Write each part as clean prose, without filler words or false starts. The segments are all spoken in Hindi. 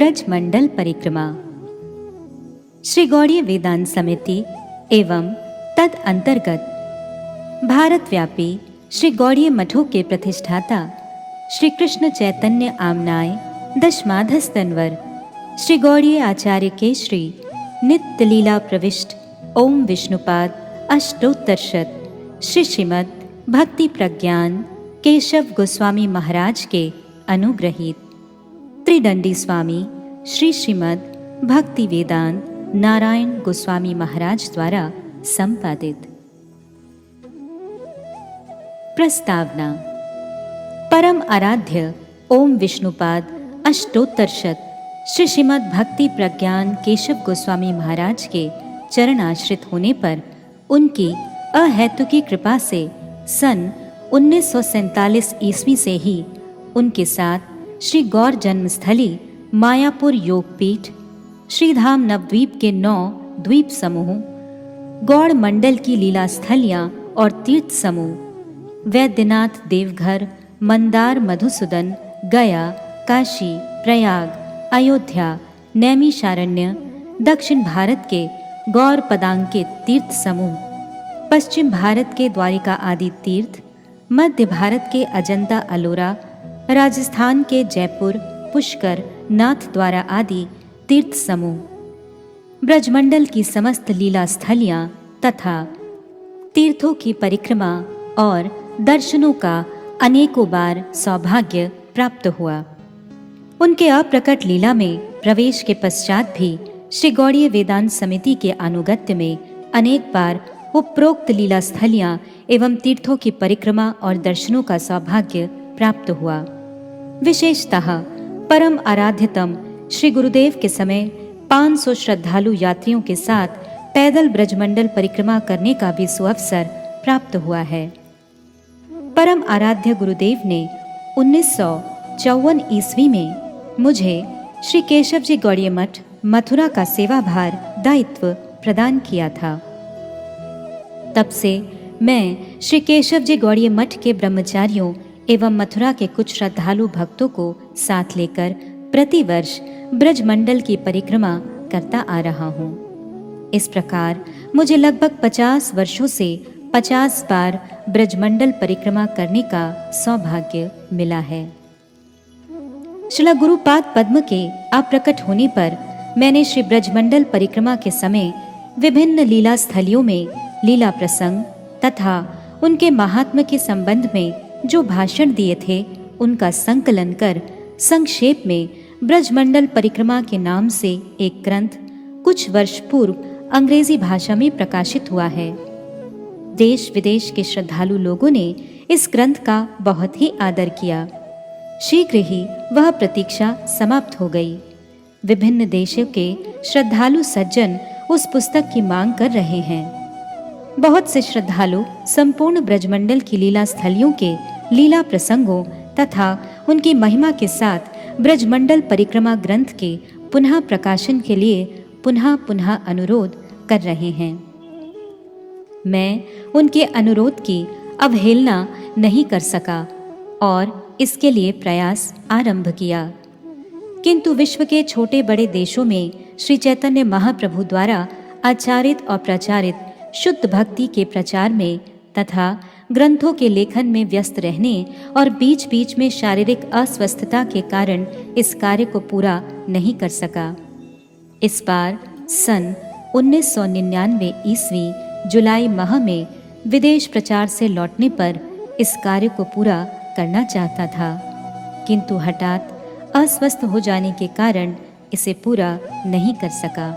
ब्रजमंडल परिक्रमा। श्री गौड़ीय वेदांत समिति एवं तद अंतर्गत भारतव्यापी श्री गौड़ीय मठों के प्रतिष्ठाता श्री कृष्ण चैतन्य आमनाय दशमाधस्तनवर श्री गौड़ीय आचार्य के श्री नित्य लीला प्रविष्ट ओम विष्णुपाद अष्टोत्तरशत श्री श्रीमद् भक्ति प्रज्ञान केशव गोस्वामी महाराज के अनुग्रहित त्रिदंडी स्वामी श्री श्रीमद् भक्ति वेदांत नारायण गोस्वामी महाराज द्वारा संपादित। प्रस्तावना। परम आराध्य ओम विष्णुपाद अष्टोत्तरशत श्री श्रीमद् भक्ति प्रज्ञान केशव गोस्वामी महाराज के चरणाश्रित होने पर उनकी अहेतुकी कृपा से सन 1947 ईस्वी से ही उनके साथ श्री गौर जन्मस्थली मायापुर योगपीठ, श्रीधाम नवद्वीप के 9 द्वीप समूह, गौड़ मंडल की लीला स्थलियाँ और तीर्थ समूह, वैद्यनाथ, देवघर, मंदार, मधुसूदन, गया, काशी, प्रयाग, अयोध्या, नैमिषारण्य, दक्षिण भारत के गौर पदांकित तीर्थ समूह, पश्चिम भारत के द्वारिका आदि तीर्थ, मध्य भारत के अजंता अलोरा, राजस्थान के जयपुर, पुष्कर, नाथ द्वारा आदि तीर्थ समूह, ब्रजमंडल की समस्त लीला स्थलियाँ तथा तीर्थों की परिक्रमा और दर्शनों का अनेकों बार सौभाग्य प्राप्त हुआ। उनके अप्रकट लीला में प्रवेश के पश्चात भी श्री गौड़ीय वेदांत समिति के अनुगत्य में अनेक बार उपरोक्त लीला स्थलियाँ एवं तीर्थों की परिक्रमा और दर्शनों का सौभाग्य प्राप्त हुआ। विशेषतः परम आराध्यतम श्री गुरुदेव के समय 500 श्रद्धालु यात्रियों के साथ पैदल ब्रजमंडल परिक्रमा करने का भी सुअवसर प्राप्त हुआ है। परम आराध्य गुरुदेव ने 1954 ईस्वी में मुझे श्री केशव जी गौड़ीय मठ मथुरा का सेवाभार दायित्व प्रदान किया था। तब से मैं श्री केशव जी गौड़ीय मठ के ब्रह्मचारियों एवं मथुरा के कुछ श्रद्धालु भक्तों को साथ लेकर प्रतिवर्ष ब्रजमंडल की परिक्रमा करता आ रहा हूँ। इस प्रकार मुझे लगभग 50 वर्षों से 50 बार ब्रजमंडल परिक्रमा करने का सौभाग्य मिला है। श्रील गुरुपाद पद्म के अप्रकट होने पर मैंने श्री ब्रजमंडल परिक्रमा के समय विभिन्न लीला स्थलियों में लीला प्रसंग तथा उनके महात्म्य के संबंध में जो भाषण दिए थे उनका संकलन कर संक्षेप में ब्रजमंडल परिक्रमा के नाम से एक ग्रंथ कुछ वर्ष पूर्व अंग्रेजी भाषा में प्रकाशित हुआ है। देश विदेश के श्रद्धालु लोगों ने इस ग्रंथ का बहुत ही आदर किया। शीघ्र ही वह प्रतीक्षा समाप्त हो गई। विभिन्न देशों के श्रद्धालु सज्जन उस पुस्तक की मांग कर रहे हैं। बहुत से श्रद्धालु संपूर्ण ब्रजमंडल की लीला स्थलियों के लीला प्रसंगों तथा उनकी महिमा के साथ ब्रजमंडल परिक्रमा ग्रंथ के पुनः प्रकाशन के लिए पुनः अनुरोध कर रहे हैं। मैं उनके अनुरोध की अवहेलना नहीं कर सका और इसके लिए प्रयास आरंभ किया, किंतु विश्व के छोटे बड़े देशों में श्री चैतन्य महाप्रभु द्वारा आचारित और प्रचारित शुद्ध भक्ति के प्रचार में तथा ग्रंथों के लेखन में व्यस्त रहने और बीच बीच में शारीरिक अस्वस्थता के कारण इस कार्य को पूरा नहीं कर सका। इस बार सन 1999 ईस्वी जुलाई माह में विदेश प्रचार से लौटने पर इस कार्य को पूरा करना चाहता था, किंतु हठात अस्वस्थ हो जाने के कारण इसे पूरा नहीं कर सका।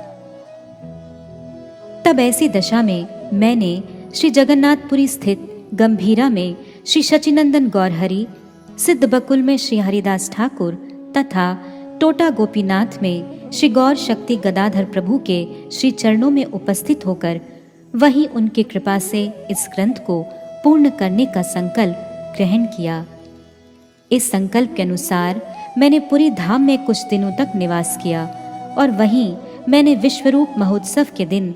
तब ऐसी दशा में मैंने श्री जगन्नाथपुरी स्थित गंभीरा में श्री शचिनंदन गौरहरि, सिद्ध बकुल में श्री हरिदास ठाकुर तथा टोटा गोपीनाथ में श्री गौर शक्ति गदाधर प्रभु के श्री चरणों में उपस्थित होकर वहीं उनकी कृपा से इस ग्रंथ को पूर्ण करने का संकल्प ग्रहण किया। इस संकल्प के अनुसार मैंने पुरी धाम में कुछ दिनों तक निवास किया और वहीं मैंने विश्वरूप महोत्सव के दिन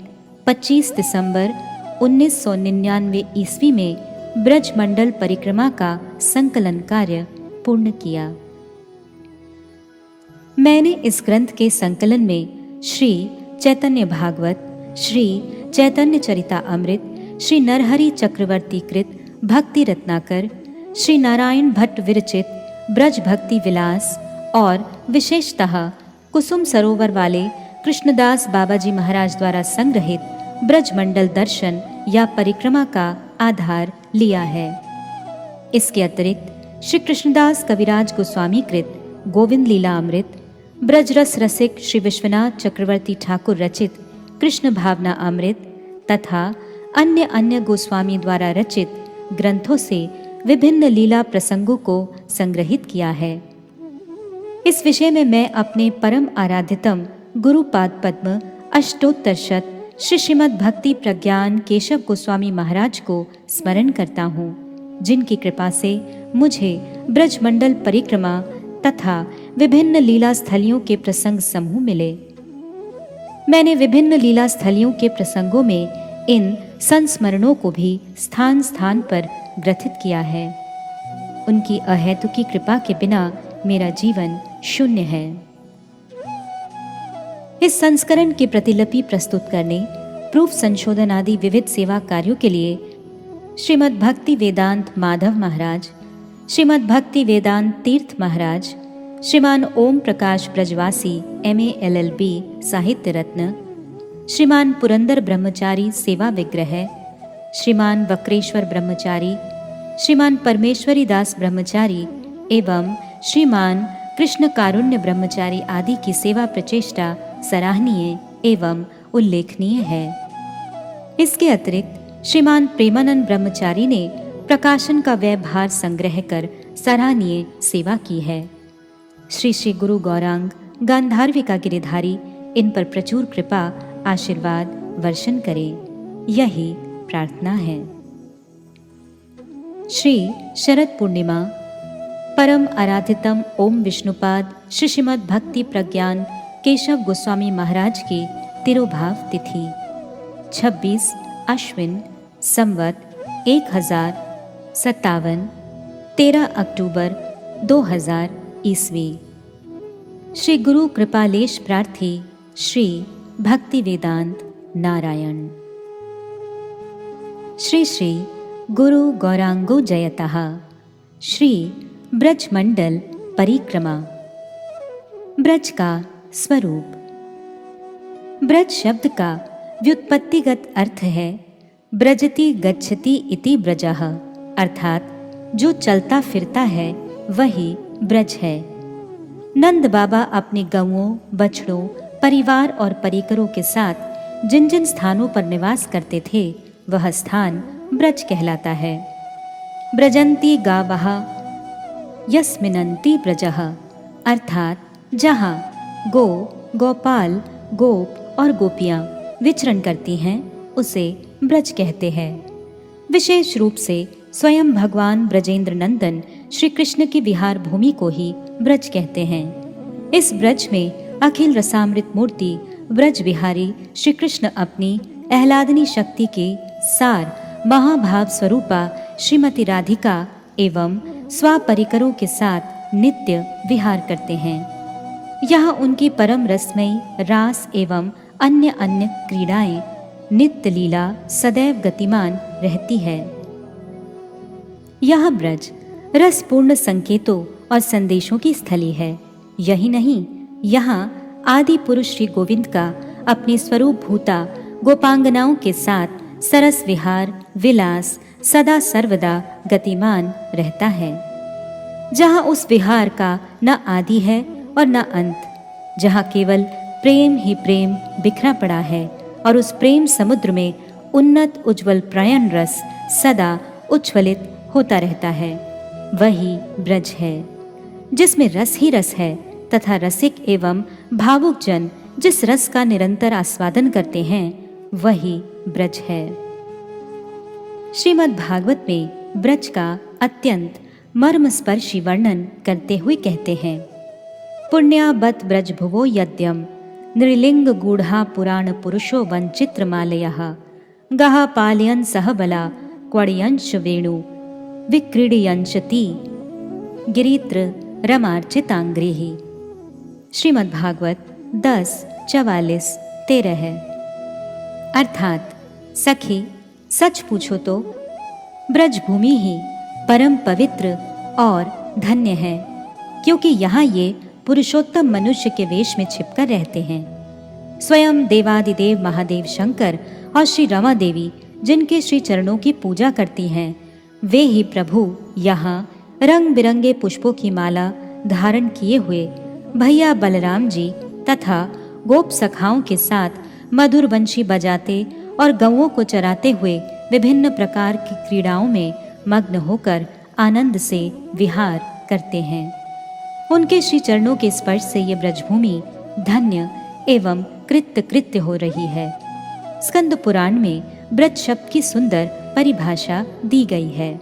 25 दिसंबर 1999 ईस्वी में ब्रजमंडल परिक्रमा का संकलन कार्य पूर्ण किया। मैंने इस ग्रंथ के संकलन में श्री चैतन्य भागवत, श्री चैतन्य चरितामृत, श्री नरहरि चक्रवर्ती कृत भक्ति रत्नाकर, श्री नारायण भट्ट विरचित ब्रज भक्ति विलास और विशेषतः कुसुम सरोवर वाले कृष्णदास बाबाजी महाराज द्वारा संग्रहित ब्रजमंडल दर्शन या परिक्रमा का आधार लिया है। इसके अतिरिक्त श्री कृष्णदास कविराज गोस्वामी कृत गोविंद लीला अमृत, ब्रजरस रसिक श्री विश्वनाथ चक्रवर्ती ठाकुर रचित कृष्ण भावना अमृत तथा अन्य गोस्वामी द्वारा रचित ग्रंथों से विभिन्न लीला प्रसंगों को संग्रहित किया है। इस विषय में मैं अपने परम आराध्यतम गुरुपाद पद्म अष्टोत्तरशत श्री श्रीमद् भक्ति प्रज्ञान केशव गोस्वामी महाराज को स्मरण करता हूँ, जिनकी कृपा से मुझे ब्रजमंडल परिक्रमा तथा विभिन्न लीला स्थलियों के प्रसंग समूह मिले। मैंने विभिन्न लीला स्थलियों के प्रसंगों में इन संस्मरणों को भी स्थान स्थान पर ग्रथित किया है। उनकी अहेतुकी कृपा के बिना मेरा जीवन शून्य है। इस संस्करण की प्रतिलिपि प्रस्तुत करने, प्रूफ संशोधन आदि विविध सेवा कार्यों के लिए श्रीमद् भक्ति वेदांत माधव महाराज, श्रीमद् भक्ति वेदांत तीर्थ महाराज, श्रीमान ओम प्रकाश ब्रजवासी MA LLB साहित्य रत्न, श्रीमान पुरंदर ब्रह्मचारी सेवा विग्रह, श्रीमान वक्रेश्वर ब्रह्मचारी, श्रीमान परमेश्वरी दास ब्रह्मचारी एवं श्रीमान कृष्ण कारुण्य ब्रह्मचारी आदि की सेवा प्रचेष्टा सराहनीय एवं उल्लेखनीय है। इसके अतिरिक्त श्रीमान प्रेमानंद ब्रह्मचारी ने प्रकाशन का व्यवहार संग्रह कर सराहनीय सेवा की है। श्री श्री गुरु गौरांग गांधारविका गिरिधारी इन पर प्रचुर कृपा आशीर्वाद वर्षण करें, यही प्रार्थना है। श्री शरद पूर्णिमा परम आराधितम ओम विष्णुपाद श्री श्रीमद् भक्ति प्रज्ञान केशव गोस्वामी महाराज की तिरोभाव तिथि 26 अश्विन संवत 1057 13 अक्टूबर 2000 ईस्वी। श्री गुरु कृपालेश प्रार्थी श्री भक्ति वेदांत नारायण। श्री श्री गुरु गौरांगो जयतः। श्री ब्रजमंडल परिक्रमा। ब्रज का स्वरूप। ब्रज शब्द का व्युत्पत्तिगत अर्थ है ब्रजति गच्छति इति ब्रजः, अर्थात जो चलता फिरता है वही ब्रज है। नंद बाबा अपने गौओं, बछड़ों, परिवार और परिकरों के साथ जिन जिन स्थानों पर निवास करते थे वह स्थान ब्रज कहलाता है। ब्रजंती गावः यस्मिनन्ति ब्रजः, अर्थात जहाँ गो, गोपाल, गोप और गोपियाँ विचरण करती हैं उसे ब्रज कहते हैं। विशेष रूप से स्वयं भगवान ब्रजेंद्र नंदन श्री कृष्ण की विहार भूमि को ही ब्रज कहते हैं। इस ब्रज में अखिल रसामृत मूर्ति ब्रज विहारी श्री कृष्ण अपनी आह्लादनी शक्ति के सार महाभाव स्वरूपा श्रीमती राधिका एवं स्वपरिकरों के साथ नित्य विहार करते हैं। यहाँ उनकी परम रसमयी रास एवं अन्य क्रीड़ाएं नित्य लीला सदैव गतिमान रहती है। यह ब्रज रसपूर्ण संकेतों और संदेशों की स्थली है। यही नहीं, यहाँ आदि पुरुष श्री गोविंद का अपने स्वरूप भूता गोपांगनाओं के साथ सरस विहार विलास सदा सर्वदा गतिमान रहता है। जहाँ उस विहार का न आदि है और न अंत, जहाँ केवल प्रेम ही प्रेम बिखरा पड़ा है और उस प्रेम समुद्र में उन्नत उज्जवल प्रयण रस सदा उच्छ्वलित होता रहता है, वही ब्रज है। जिसमें रस ही रस है तथा रसिक एवं भावुक जन जिस रस का निरंतर आस्वादन करते हैं वही ब्रज है। श्रीमद् भागवत में ब्रज का अत्यंत मर्मस्पर्शी वर्णन करते हुए कहते हैं, पुण्या बत ब्रज भुवो यद्यम नृलिंग गूढ़ा पुराण पुरुषो वंचित्र मालयः गह पालयन सहबला क्वड़यंश वेणु विक्रीडयंशति गिरित्र रमार्चितांग्रेहि। श्रीमद्भागवत 10:44-13 है। अर्थात सखी, सच पूछो तो ब्रजभूमि ही परम पवित्र और धन्य है, क्योंकि यहाँ ये पुरुषोत्तम मनुष्य के वेश में छिपकर रहते हैं। स्वयं देवादिदेव महादेव शंकर और श्री रमा देवी जिनके श्री चरणों की पूजा करती हैं, वे ही प्रभु यहाँ रंग बिरंगे पुष्पों की माला धारण किए हुए भैया बलराम जी तथा गोप सखाओं के साथ मधुर बंशी बजाते और गौओं को चराते हुए विभिन्न प्रकार की क्रीड़ाओं में मग्न होकर आनंद से विहार करते हैं। उनके श्री चरणों के स्पर्श से ये ब्रजभूमि धन्य एवं कृत्य कृत्य हो रही है। स्कंद पुराण में ब्रज शब्द की सुंदर परिभाषा दी गई है।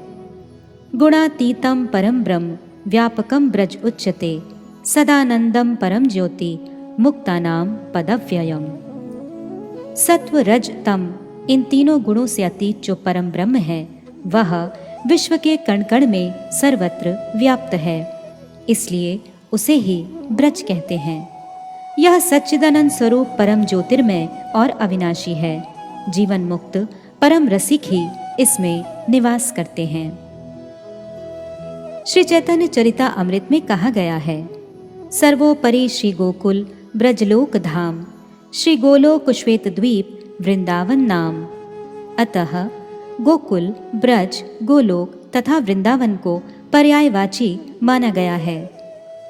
गुणातीतम परम ब्रह्म व्यापकम ब्रज उच्यते, सदानंदम परम ज्योति मुक्तानाम पदव्ययम। सत्व रज तम, इन तीनों गुणों से अतीत जो परम ब्रह्म है, वह विश्व के कण कण में सर्वत्र व्याप्त है, इसलिए उसे ही ब्रज कहते हैं। यह सच्चिदानंद स्वरूप परम ज्योतिर्मय और अविनाशी है। जीवन मुक्त परम रसिक ही इसमें निवास करते हैं। श्री चैतन्य चरिता अमृत में कहा गया है, सर्वोपरि श्री गोकुल ब्रजलोक धाम, श्री गोलोक श्वेत द्वीप वृंदावन नाम। अतः गोकुल, ब्रज, गोलोक तथा वृंदावन को पर्यायवाची माना गया है।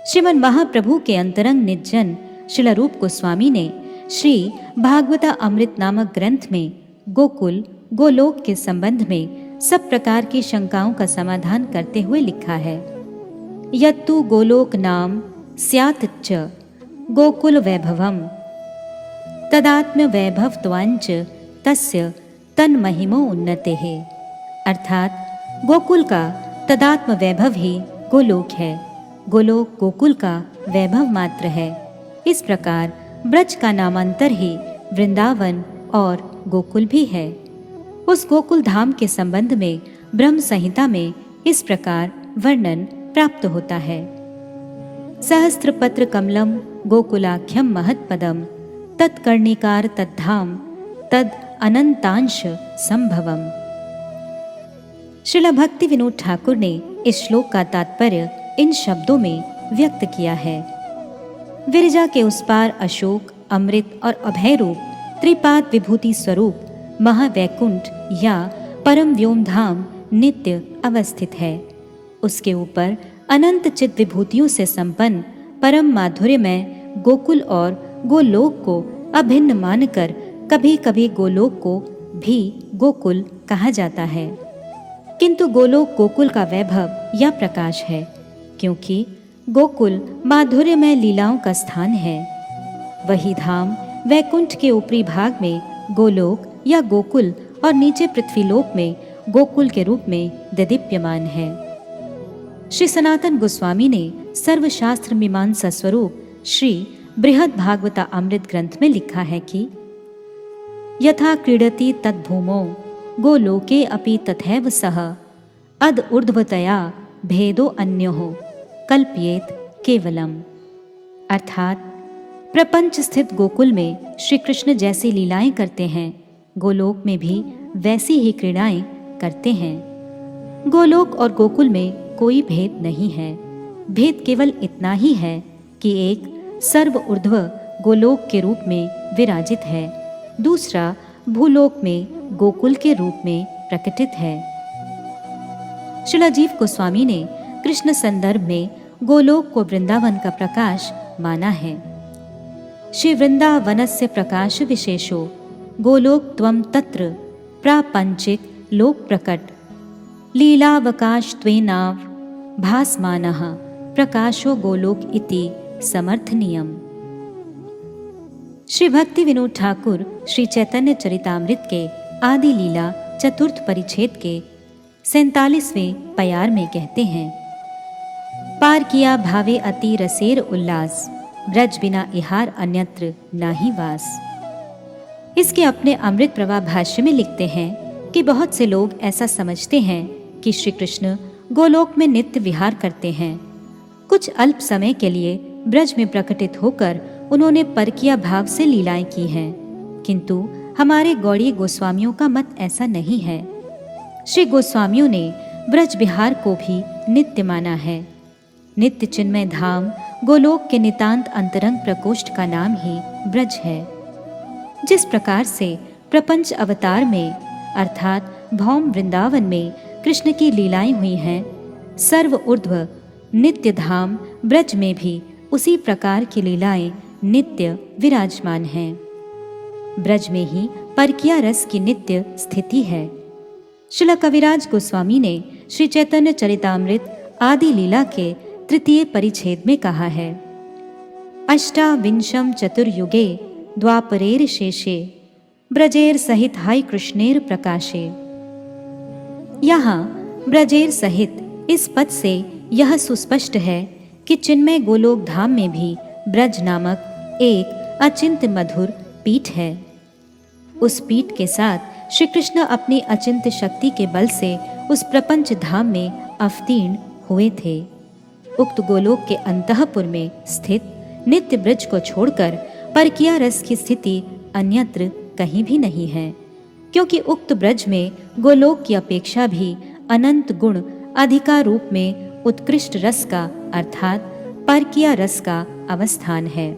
श्रीमन महाप्रभु के अंतरंग निजन श्रील रूप गोस्वामी ने श्री भागवता अमृत नामक ग्रंथ में गोकुल, गोलोक के संबंध में सब प्रकार की शंकाओं का समाधान करते हुए लिखा है। यत्तु गोलोक नाम स्यात् च गोकुल वैभवम, तदात्म वैभवत्वांच तस्य तन्महिमो उन्नते है। अर्थात गोकुल का तदात्म वैभव ही गोलोक है, गोलोक गोकुल का वैभव मात्र है। इस प्रकार ब्रज का नामांतर ही वृंदावन और गोकुल भी है। उस गोकुल धाम के संबंध में ब्रह्म संहिता में इस प्रकार वर्णन प्राप्त होता है। सहस्त्रपत्र कमलम गोकुलाख्यम महत्पदम, तत्कर्णिकार तद्धाम तद अनंतांश संभवम। श्रील भक्ति विनोद ठाकुर ने इस श्लोक का तात्पर्य इन शब्दों में व्यक्त किया है। विरजा के उस पार अशोक, अमृत और अभय रूप त्रिपाद विभूति स्वरूप महावैकुंठ या परम व्योम धाम नित्य अवस्थित है। उसके ऊपर अनंत चित विभूतियों से संपन्न परम माधुर्यमय गोकुल और गोलोक को अभिन्न मानकर कभी कभी गोलोक को भी गोकुल कहा जाता है। किंतु गोलोक गोकुल का वैभव या प्रकाश है, क्योंकि गोकुल माधुर्यमय लीलाओं का स्थान है। वही धाम वैकुंठ के ऊपरी भाग में गोलोक या गोकुल और नीचे पृथ्वीलोक में गोकुल के रूप में ददीप्यमान है। श्री सनातन गोस्वामी ने सर्वशास्त्र मीमांसा स्वरूप श्री बृहद भागवता अमृत ग्रंथ में लिखा है कि यथा क्रीडति तद्भूमौ गोलोके अपि तथैव सह अद ऊर्ध्वतया भेदो अन्योः कल्प्येत केवलम। अर्थात प्रपंच स्थित गोकुल में श्री कृष्ण जैसी लीलाएं करते हैं, गोलोक में भी वैसी ही क्रीड़ाएं करते हैं। गोलोक और गोकुल में कोई भेद नहीं है। भेद केवल इतना ही है कि एक सर्व ऊर्ध्व गोलोक के रूप में विराजित है, दूसरा भूलोक में गोकुल के रूप में प्रकटित है। शिलाजीव गोस्वामी ने कृष्ण संदर्भ में गोलोक को वृंदावन का प्रकाश माना है। श्री वृंदावनस्य प्रकाश विशेषो गोलोक त्वं तत्र प्रापंचिक लोक प्रकट लीलावकाश त्वेनाव भासमानः प्रकाशो गोलोक इति समर्थनीयम। श्री भक्ति विनोद ठाकुर श्री चैतन्य चरितामृत के आदि लीला चतुर्थ परिच्छेद के 47वें पयार में कहते हैं, पार किया भावे अति रसेर उल्लास, ब्रज बिना इहार अन्यत्र नाही वास। इसके अपने अमृत प्रवाह भाष्य में लिखते हैं कि बहुत से लोग ऐसा समझते हैं कि श्री कृष्ण गोलोक में नित्य विहार करते हैं। कुछ अल्प समय के लिए ब्रज में प्रकटित होकर उन्होंने परकिया भाव से लीलाएं की हैं, किंतु हमारे गौड़ीय गोस्वामियों का मत ऐसा नहीं है। श्री गोस्वामियों ने ब्रज बिहार को भी नित्य माना है। नित्य चिन्मय धाम गोलोक के नितांत अंतरंग प्रकोष्ठ का नाम ही ब्रज है। जिस प्रकार से प्रपंच अवतार में अर्थात भौम वृंदावन में कृष्ण की लीलाएं हुई हैं, सर्व ऊर्ध्व नित्य धाम ब्रज में भी उसी प्रकार की लीलाएं नित्य विराजमान हैं। ब्रज में ही परकिया रस की नित्य स्थिति है। श्रील कविराज गोस्वामी ने श्री चैतन्य चरितामृत आदि लीला के तृतीय परिच्छेद में कहा है, अष्टाविंशम चतुर्युगे द्वापरेर शेषे ब्रजेर सहित हाय कृष्णेर प्रकाशे। यहाँ ब्रजेर सहित इस पद से यह सुस्पष्ट है कि चिन्मय गोलोक धाम में भी ब्रज नामक एक अचिंत्य मधुर पीठ है। उस पीठ के साथ श्री कृष्ण अपनी अचिंत्य शक्ति के बल से उस प्रपंच धाम में अवतीर्ण हुए थे। उक्त गोलोक के अंतःपुर में स्थित नित्य ब्रज को छोड़कर परकिया रस की स्थिति अन्यत्र कहीं भी नहीं है, क्योंकि उक्त ब्रज में गोलोक की अपेक्षा भी अनंत गुण अधिका रूप में उत्कृष्ट रस का अर्थात परकिया रस का अवस्थान है।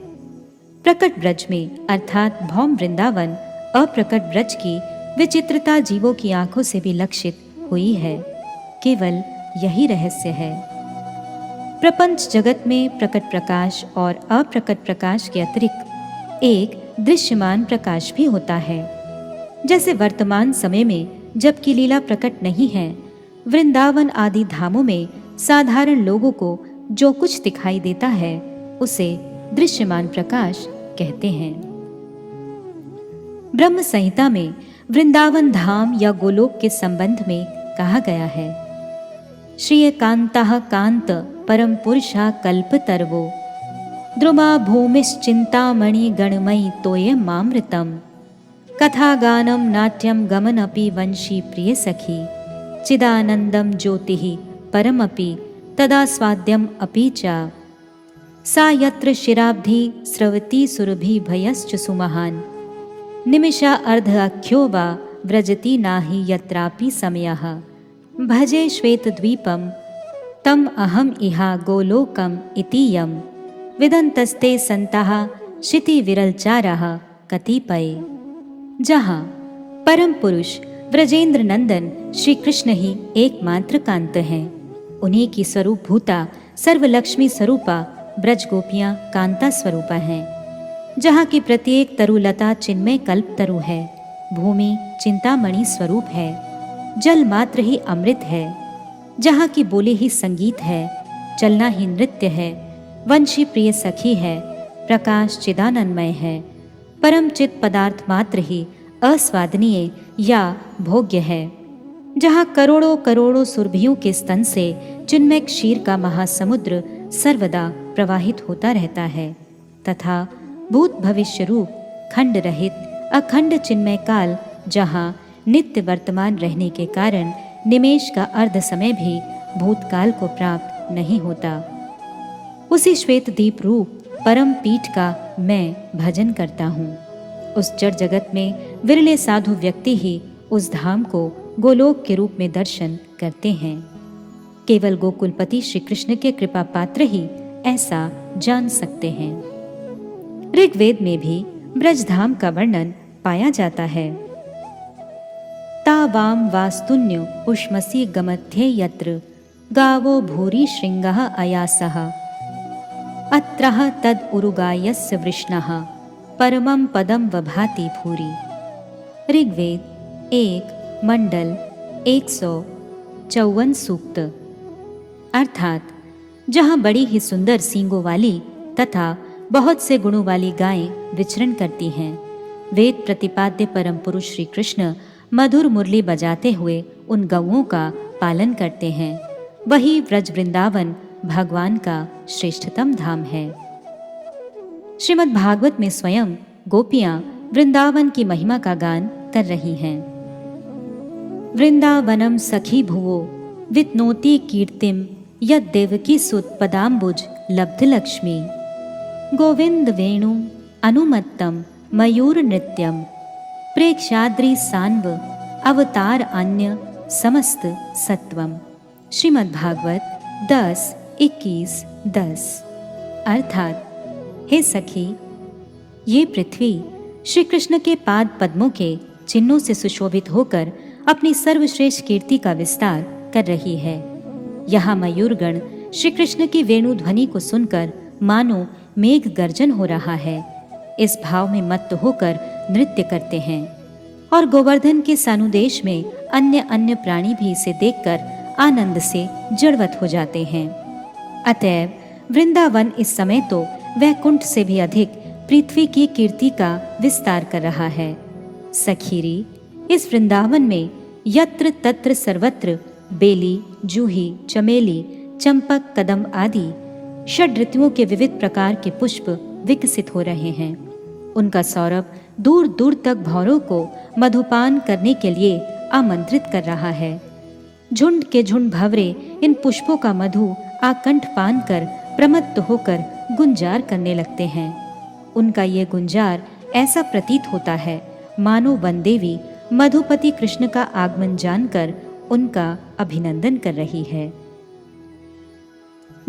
प्रकट ब्रज में अर्थात भौम वृंदावन अप्रकट ब्रज की विचित्रता जीवों की आंखों से भी लक्षित हुई है। केवल यही रहस्य है। प्रपंच जगत में प्रकट प्रकाश और अप्रकट प्रकाश के अतिरिक्त एक दृश्यमान प्रकाश भी होता है। जैसे वर्तमान समय में जबकि लीला प्रकट नहीं है, वृंदावन आदि धामों में साधारण लोगों को जो कुछ दिखाई देता है उसे दृश्यमान प्रकाश कहते हैं। ब्रह्म संहिता में वृंदावन धाम या गोलोक के संबंध में कहा गया है, श्रियकांतः कांत परम पुरुषा कल्पतर्वो द्रुमा भूमिश्चिंतामणि गणमयी तोयमामृतम् कथागानं नाट्यं गमनपि वंशी प्रिय सखी चिदानंदम ज्योतिः परमपि तदा स्वाद्यम अपि च सा यत्र शिराब्धि स्रवति सुरभि भयश्च सुमहान् निमिषा अर्ध अख्यो वा व्रजति नाहि यत्रापि समयः भजे श्वेतद्वीपं तम अहम इहा गोलोकम इति यम विदंतस्ते संताः शिति विरलचाराः कतिपय। जहाँ परम पुरुष व्रजेंद्र नंदन श्री कृष्ण ही एकमात्र कांत हैं, उन्हीं की स्वरूप भूता सर्वलक्ष्मी स्वरूपा ब्रज गोपियाँ कांता स्वरूपा हैं। जहाँ की प्रत्येक तरुलता चिन्मय कल्प तरु है, भूमि चिंतामणि स्वरूप है, जल मात्र ही अमृत है, जहाँ की बोली ही संगीत है, चलना ही नृत्य है, वंशी प्रिय सखी है, प्रकाश चिदानंदमय है, परम चित पदार्थ मात्र ही अस्वादनीय या भोग्य है, जहाँ करोड़ों करोड़ों सुरभियों के स्तन से चिन्मय क्षीर का महासमुद्र सर्वदा प्रवाहित होता रहता है, तथा भूत भविष्य रूप खंड रहित अखंड चिन्मय काल जहाँ नित्य वर्तमान रहने के कारण निमेष का अर्ध समय भी भूतकाल को प्राप्त नहीं होता, उसी श्वेत दीप रूप परम पीठ का मैं भजन करता हूँ। उस जड़ जगत में विरले साधु व्यक्ति ही उस धाम को गोलोक के रूप में दर्शन करते हैं। केवल गोकुलपति श्री कृष्ण के कृपा पात्र ही ऐसा जान सकते हैं। ऋग्वेद में भी ब्रजधाम का वर्णन पाया जाता है। तावाम वास्तुन्यो उष्मसी गमध्ये यत्र गावो भूरि श्रृंगः अयासः अत्रः तद उरुगायस्य वृष्णः परमं पदम वभाति भूरि। ऋग्वेद 1 मंडल 154 सूक्त। अर्थात जहाँ बड़ी ही सुंदर सींगों वाली तथा बहुत से गुणों वाली गायें विचरण करती हैं, वेद प्रतिपाद्य परम पुरुष श्री कृष्ण मधुर मुरली बजाते हुए उन गौओं का पालन करते हैं, वही व्रज वृंदावन भगवान का श्रेष्ठतम धाम है। श्रीमद् भागवत में स्वयं गोपियां वृंदावन की महिमा का गान कर रही हैं। वृंदावनम सखी भुवो वितनोति कीर्तिम यद देवकी सुत पदाम्बुज लब्ध लक्ष्मी गोविंद वेणु अनुमत्तम मयूर नृत्यम प्रेक्षाद्रि सान्व अवतार अन्य समस्त सत्वम। श्रीमद् भागवत 10:21-10। अर्थात, हे सखी, ये पृथ्वी श्री कृष्ण के पाद पद्मों के चिन्हों से सुशोभित होकर अपनी सर्वश्रेष्ठ कीर्ति का विस्तार कर रही है। यहाँ मयूरगण श्री कृष्ण की वेणु ध्वनि को सुनकर मानो मेघ गर्जन हो रहा है, इस भाव में मत्त होकर नृत्य करते हैं। और गोवर्धन के सानुदेश में अन्य अन्य प्राणी भी इसे देखकर आनंद से जड़वत हो जाते हैं। अतएव वृंदावन इस समय तो वैकुंठ से भी अधिक पृथ्वी की कीर्ति का विस्तार कर रहा है। सखीरी, इस वृंदावन में यत्र तत्र सर्वत्र बेली, जूही, चमेली, चंपक, कदम आदि षड ऋतुओं के विविध प्रकार के पुष्प विकसित हो रहे हैं। उनका सौरभ दूर दूर तक भौरों को मधुपान करने के लिए आमंत्रित कर रहा है। झुंड के झुंड भंवरे इन पुष्पों का मधु आकंठ पान कर प्रमत्त होकर गुंजार करने लगते हैं। उनका ये गुंजार ऐसा प्रतीत होता है मानो वनदेवी मधुपति कृष्ण का आगमन जानकर उनका अभिनंदन कर रही है।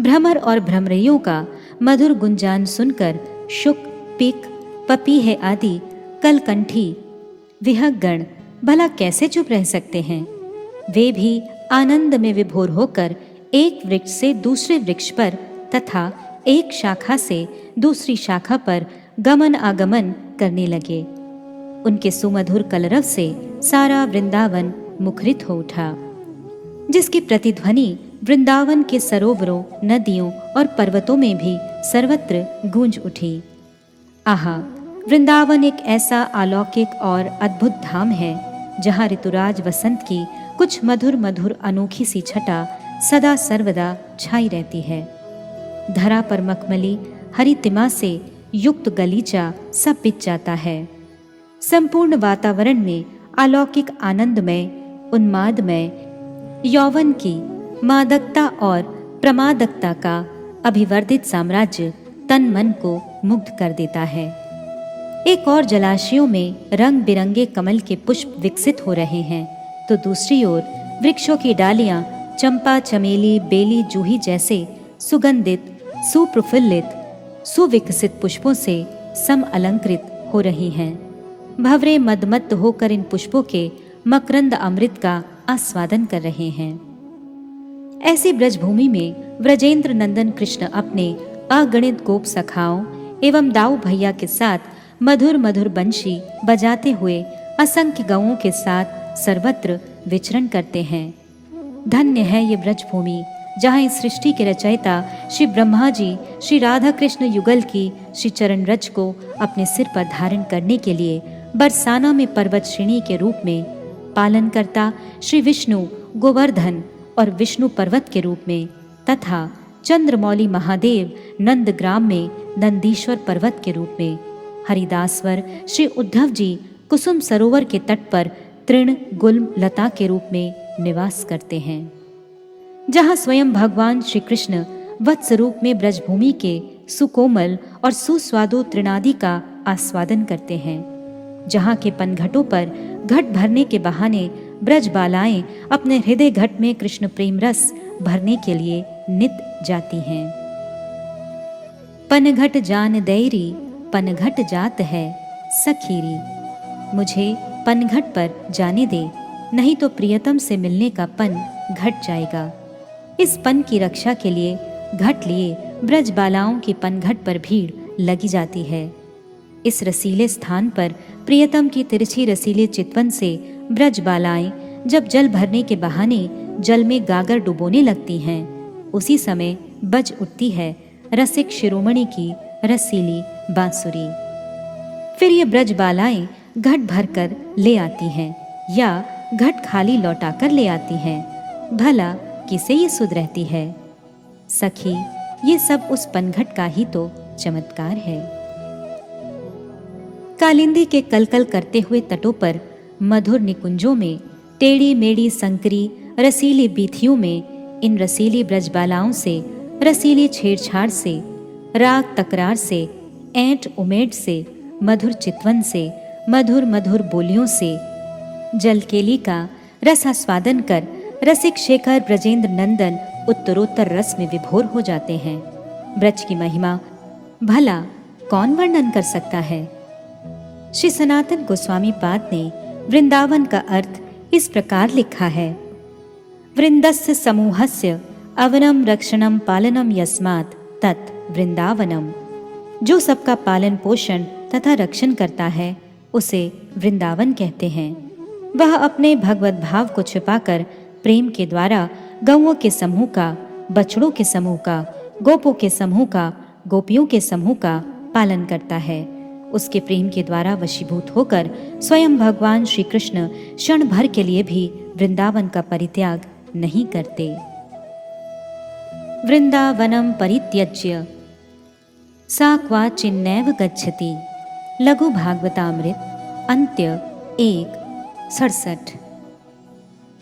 भ्रमर और भ्रमरियों का मधुर गुंजान सुनकर शुक, पिक, पपीहे आदि कलकंठी विहगगण भला कैसे चुप रह सकते हैं। वे भी आनंद में विभोर होकर एक वृक्ष से दूसरे वृक्ष पर तथा एक शाखा से दूसरी शाखा पर गमन आगमन करने लगे। उनके सुमधुर कलरव से सारा वृंदावन मुखरित हो उठा, जिसकी प्रतिध्वनि वृंदावन के सरोवरों, नदियों और पर्वतों में भी सर्वत्र गूंज उठी। आहा, वृंदावन एक ऐसा अलौकिक और अद्भुत धाम है जहाँ ऋतुराज वसंत की कुछ मधुर मधुर अनोखी सी छटा सदा सर्वदा छाई रहती है। धरा पर मखमली हरी तिमा से युक्त गलीचा सब बिछ जाता है। संपूर्ण वातावरण में अलौकिक आनंदमय, उन्मादमय, यौवन की मादकता और प्रमादकता का अभिवर्धित साम्राज्य तन मन को मुग्ध कर देता है। एक और जलाशयों में रंग बिरंगे कमल के पुष्प विकसित हो रहे हैं, तो दूसरी ओर वृक्षों की डालियां चंपा, चमेली, बेली, जूही जैसे सुगंधित, सुप्रफुल्लित, सुविकसित पुष्पों से सम अलंकृत हो रही हैं। भंवरे मदमत्त होकर इन पुष्पों के मकरंद अमृत का आस्वादन कर रहे हैं। ऐसी ब्रजभूमि में व्रजेंद्र नंदन कृष्ण अपने अगणित गोप सखाओं एवं दाऊ भैया के साथ मधुर मधुर बंशी बजाते हुए असंख्य गौओं के साथ सर्वत्र विचरण करते हैं। धन्य है ये ब्रजभूमि जहाँ इस सृष्टि के रचयिता श्री ब्रह्मा जी श्री राधा कृष्ण युगल की श्री चरण रज को अपने सिर पर धारण करने के लिए बरसाना में पर्वत श्रेणी के रूप में, पालन करता श्री विष्णु गोवर्धन और विष्णु पर्वत के रूप में तथा चंद्रमौली महादेव नंदग्राम में नंदीश्वर पर्वत के रूप में, हरिदासवर श्री उद्धव जी कुसुम सरोवर के तट पर तृण गुल्म लता के रूप में निवास करते हैं। जहाँ स्वयं भगवान श्री कृष्ण वत्स रूप में ब्रजभूमि के सुकोमल और सुस्वादु तृणादि का आस्वादन करते हैं। जहाँ के पनघटों पर घट भरने के बहाने ब्रज बालाएं अपने हृदय घट में कृष्ण प्रेम रस भरने के लिए नित जाती हैं। पनघट जान दैरी पनघट जात है सखीरी, मुझे पनघट पर जाने दे, नहीं तो प्रियतम से मिलने का पन घट जाएगा। इस पन की रक्षा के लिए घट लिए ब्रज बालाओं की पनघट पर भीड़ लगी जाती है। इस रसीले स्थान पर प्रियतम की तिरछी रसीले चितवन से ब्रज बालाएं जब जल भरने के बहाने जल में गागर डुबोने लगती हैं, उसी समय बज उठती है रसिक शिरोमणि की रसीली बांसुरी। फिर ये ब्रज बालाएं घट भरकर ले आती हैं या घट खाली लौटाकर ले आती हैं। भला किसे ये सुध रहती है? सखी, ये सब उस पनघट का ही तो चमत्कार है। कालिंदी के कलकल करते हुए तटों पर मधुर निकुंजों में, टेढ़ी मेढ़ी संकरी रसीली बीथियों में इन रसीली ब्रजबालाओं से, रसीली छेड़छाड़ से राग तकरार से, ऐंठ उमेट से, मधुर चितवन से, मधुर मधुर बोलियों से जलकेली का रसास्वादन कर रसिक शेखर ब्रजेंद्र नंदन उत्तरोत्तर रस में विभोर हो जाते हैं। ब्रज की महिमा भला कौन वर्णन कर सकता है। श्री सनातन गोस्वामी पाद ने वृंदावन का अर्थ इस प्रकार लिखा है। वृंदस्य समूहस्य अवनम रक्षणम पालनम यस्मात् तत् वृंदावनम। जो सबका पालन पोषण तथा रक्षण करता है उसे वृंदावन कहते हैं। वह अपने भगवत भाव को छिपाकर प्रेम के द्वारा गौओं के समूह का, बछड़ों के समूह का, गोपों के समूह का, गोपियों के समूह का पालन करता है। उसके प्रेम के द्वारा वशीभूत होकर स्वयं भगवान श्री कृष्ण क्षण भर के लिए भी वृंदावन का परित्याग नहीं करते। वृंदावनम परित्यज्य सा क्वाचिन्नैव गच्छति। लघु भागवतामृत अंत्य 1:67।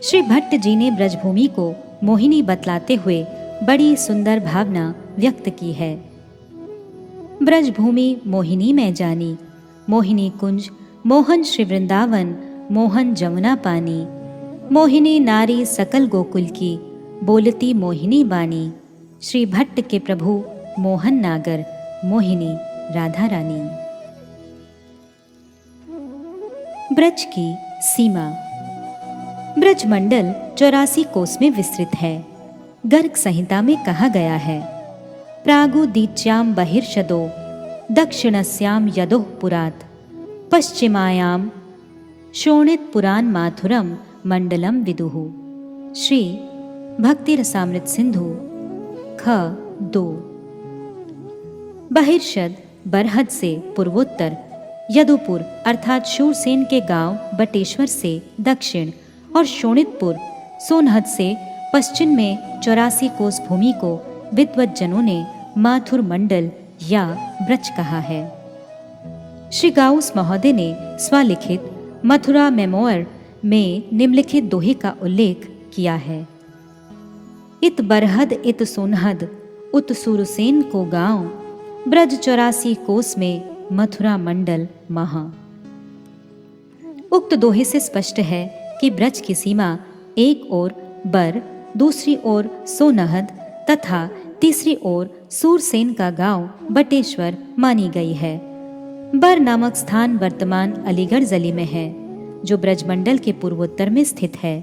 श्री भट्ट जी ने ब्रजभूमि को मोहिनी बतलाते हुए बड़ी सुंदर भावना व्यक्त की है। ब्रजभूमि मोहिनी में जानी, मोहिनी कुंज मोहन श्री वृंदावन, मोहन जमुना पानी। मोहिनी नारी सकल गोकुल की, बोलती मोहिनी बानी। श्री भट्ट के प्रभु मोहन नागर, मोहिनी राधा रानी। ब्रज की सीमा। ब्रजमंडल 84 कोस में विस्तृत है। गर्ग संहिता में कहा गया है, प्रागुदीच्याम बहिर्षदो दक्षिणस्याम यदोः पुरात् पश्चिमायाम शोणितपुरान माथुरम मंडलम विदुः। श्री भक्ति रसामृत सिंधु ख 2। बहिर्षद बरहद से पूर्वोत्तर, यदुपुर अर्थात शूरसेन के गांव बटेश्वर से दक्षिण और शोणितपुर सोनहद से पश्चिम में 84 कोस भूमि को विद्वत जनों ने माथुर मंडल या ब्रज कहा है। श्री गाउस महोदय ने स्वलिखित मथुरा मेमोयर में निम्नलिखित दोहे का उल्लेख किया है। इत बरहद इत सोनहद उत सुरसेन को गांव, ब्रज 84 कोस में मथुरा मंडल महा। उक्त दोहे से स्पष्ट है कि ब्रज की सीमा एक ओर बर, दूसरी ओर सोनहद तथा तीसरी ओर सूरसेन का गांव बटेश्वर मानी गई है। बर नामक स्थान वर्तमान अलीगढ़ जिले में है, जो ब्रजमंडल के पूर्वोत्तर में स्थित है।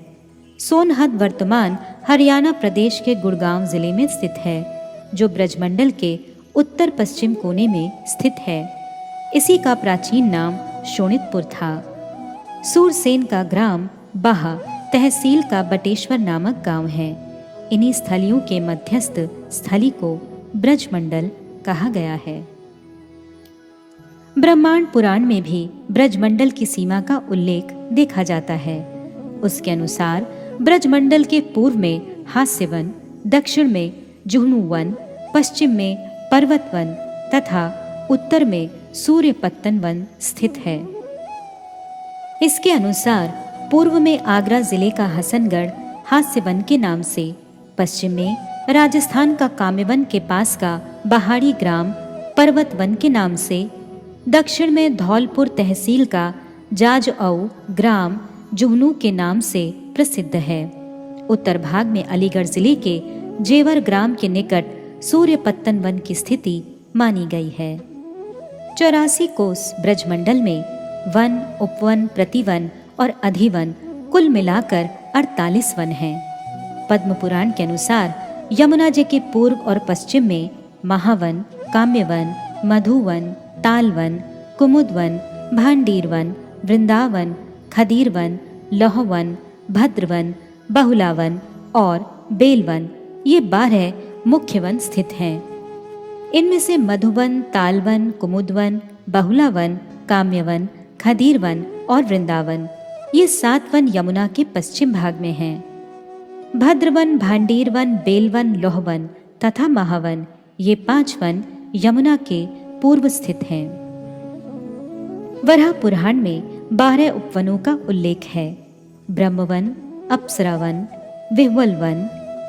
सोनहद वर्तमान हरियाणा प्रदेश के गुड़गांव जिले में स्थित है, जो ब्रजमंडल के उत्तर पश्चिम कोने में स्थित है। इसी का प्राचीन नाम शोणितपुर था। सूरसेन का ग्राम बाहा तहसील का बटेश्वर नामक गांव है। इन्हीं स्थलियों के मध्यस्थ स्थली को ब्रजमंडल कहा गया है। ब्रह्मांड पुराण में भी ब्रजमंडल की सीमा का उल्लेख देखा जाता है। उसके अनुसार ब्रजमंडल के पूर्व में हास्यवन, दक्षिण में जुहनू वन, पश्चिम में पर्वत वन तथा उत्तर में सूर्यपत्तन वन स्थित है। इसके अनुसार पूर्व में आगरा जिले का हसनगढ़ हास्यवन के नाम से, पश्चिम में राजस्थान का काम्यवन के पास का पहाड़ी ग्राम पर्वत वन के नाम से, दक्षिण में धौलपुर तहसील का जाजऔ ग्राम जुहनू के नाम से प्रसिद्ध है। उत्तर भाग में अलीगढ़ जिले के जेवर ग्राम के निकट सूर्यपत्तन वन की स्थिति मानी गई है। 84 कोस ब्रजमंडल में वन, उपवन, प्रतिवन और अधिवन कुल मिलाकर 48 वन हैं। पद्म पुराण के अनुसार यमुना जी के पूर्व और पश्चिम में महावन, काम्यवन, मधुवन, तालवन, कुमुदवन, भांडीरवन, वृंदावन, खदीरवन, लोहवन, भद्रवन, बहुलावन और बेलवन ये 12 मुख्य वन स्थित हैं। इनमें से मधुवन, तालवन, कुमुदवन, बहुलावन, काम्यवन, खदीरवन और वृंदावन ये 7 वन यमुना के पश्चिम भाग में हैं। भद्रवन, भांडीरवन, बेलवन, लोहवन तथा महावन ये 5 वन यमुना के पूर्व स्थित हैं। वराह पुराण में 12 उपवनों का उल्लेख है। ब्रह्मवन, अप्सरावन, विह्वलवन,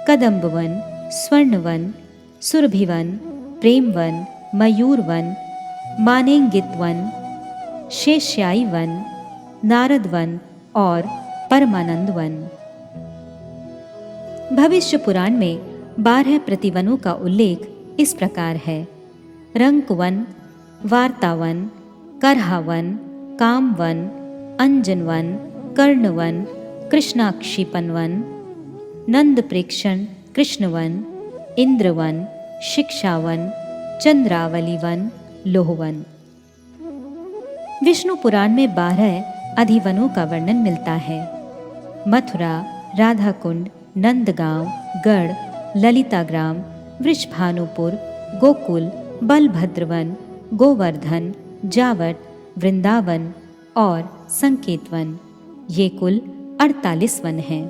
कदम्बवन, स्वर्णवन, सुरभिवन, प्रेमवन, Mayurvan, मानेंगित one, शेष्याई one, Narad one और परमानंद वन। भविष्य पुराण में 12 प्रतिवनों का उल्लेख इस प्रकार है: रंकवन, वार्तावन, करहावन, कामवन, अंजनवन, कर्णवन, कृष्णाक्षिपनवन, नंद प्रेक्षण कृष्णवन, इंद्रवन, शिक्षावन, चंद्रावलीवन, लोहवन। विष्णु पुराण में 12 अधिवनों का वर्णन मिलता है: मथुरा, राधाकुंड, नंदगांव, गढ़, ललिताग्राम, वृषभानुपुर, गोकुल, बलभद्रवन, गोवर्धन, जावट, वृंदावन और संकेतवन। ये कुल 48 वन हैं।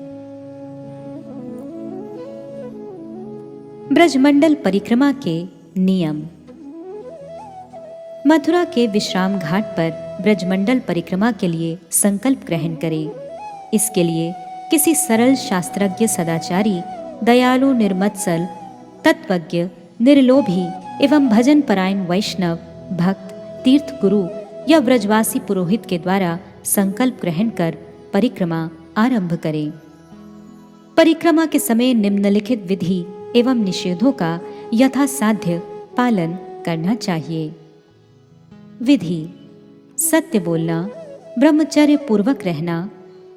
ब्रजमंडल परिक्रमा के नियम। मथुरा के विश्राम घाट पर ब्रजमंडल परिक्रमा के लिए संकल्प ग्रहण करें। इसके लिए किसी सरल शास्त्रज्ञ, सदाचारी, दयालु, निर्मत्सल, तत्वज्ञ, निर्लोभी एवं भजन परायण वैष्णव, भक्त, तीर्थ गुरु या ब्रजवासी पुरोहित के द्वारा संकल्प ग्रहण कर परिक्रमा आरंभ करें। परिक्रमा के समय निम्नलिखित विधि एवं निषेधों का यथासाध्य पालन करना चाहिए। विधि: सत्य बोलना, ब्रह्मचर्य पूर्वक रहना,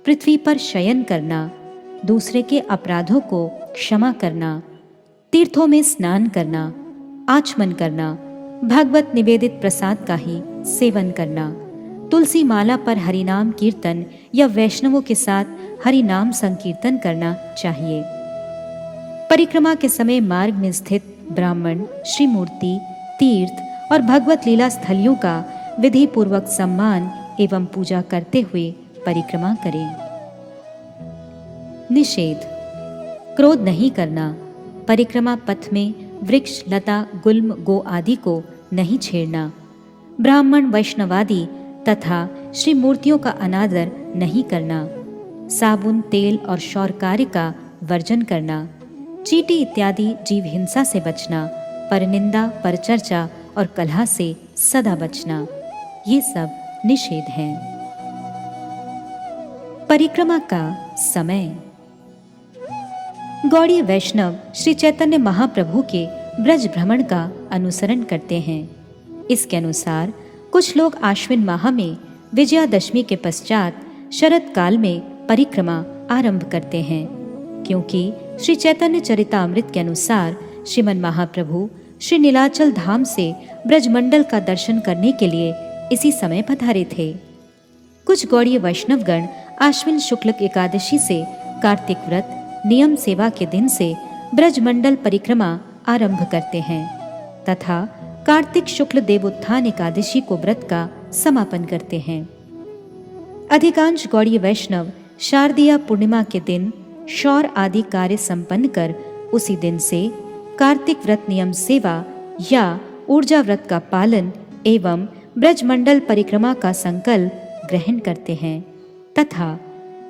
पृथ्वी पर शयन करना, दूसरे के अपराधों को क्षमा करना, तीर्थों में स्नान करना, आचमन करना, भगवत निवेदित प्रसाद का ही सेवन करना, तुलसी माला पर हरिनाम कीर्तन या वैष्णवों के साथ हरिनाम संकीर्तन करना चाहिए। परिक्रमा के समय मार्ग में स्थित ब्राह्मण, श्रीमूर्ति, तीर्थ और भगवत लीला स्थलियों का विधि पूर्वक सम्मान एवं पूजा करते हुए परिक्रमा करें। निषेध: क्रोध नहीं करना, परिक्रमा पथ में वृक्ष, लता, गुल्म, गो आदि को नहीं छेड़ना, ब्राह्मण, वैष्णवादि तथा श्री मूर्तियों का अनादर नहीं करना, साबुन, तेल और शौर कार्य का वर्जन करना, चींटी इत्यादि जीव हिंसा से बचना, परनिंदा, परचर्चा और कलह से सदा बचना, ये सब निषेध हैं। परिक्रमा का समय। गौड़ीय वैष्णव श्री चैतन्य महाप्रभु के ब्रज भ्रमण का अनुसरण करते हैं। इसके अनुसार कुछ लोग आश्विन माह में विजयादशमी के पश्चात शरद काल में परिक्रमा आरंभ करते हैं, क्योंकि श्री चैतन्य चरितामृत के अनुसार श्रीमन महाप्रभु श्री नीलाचल धाम से ब्रजमंडल का दर्शन करने के लिए इसी समय पधारे थे। कुछ गौड़ीय वैष्णवगण आश्विन शुक्ल एकादशी से कार्तिक व्रत नियम सेवा के दिन से ब्रजमंडल परिक्रमा आरंभ करते हैं तथा कार्तिक शुक्ल देवोत्थान एकादशी को व्रत का समापन करते हैं। अधिकांश गौड़ीय वैष्णव शारदीय पूर्णिमा के दिन शौर आदि कार्य संपन्न कर उसी दिन से कार्तिक व्रत नियम सेवा या ऊर्जा व्रत का पालन एवं ब्रजमंडल परिक्रमा का संकल्प ग्रहण करते हैं तथा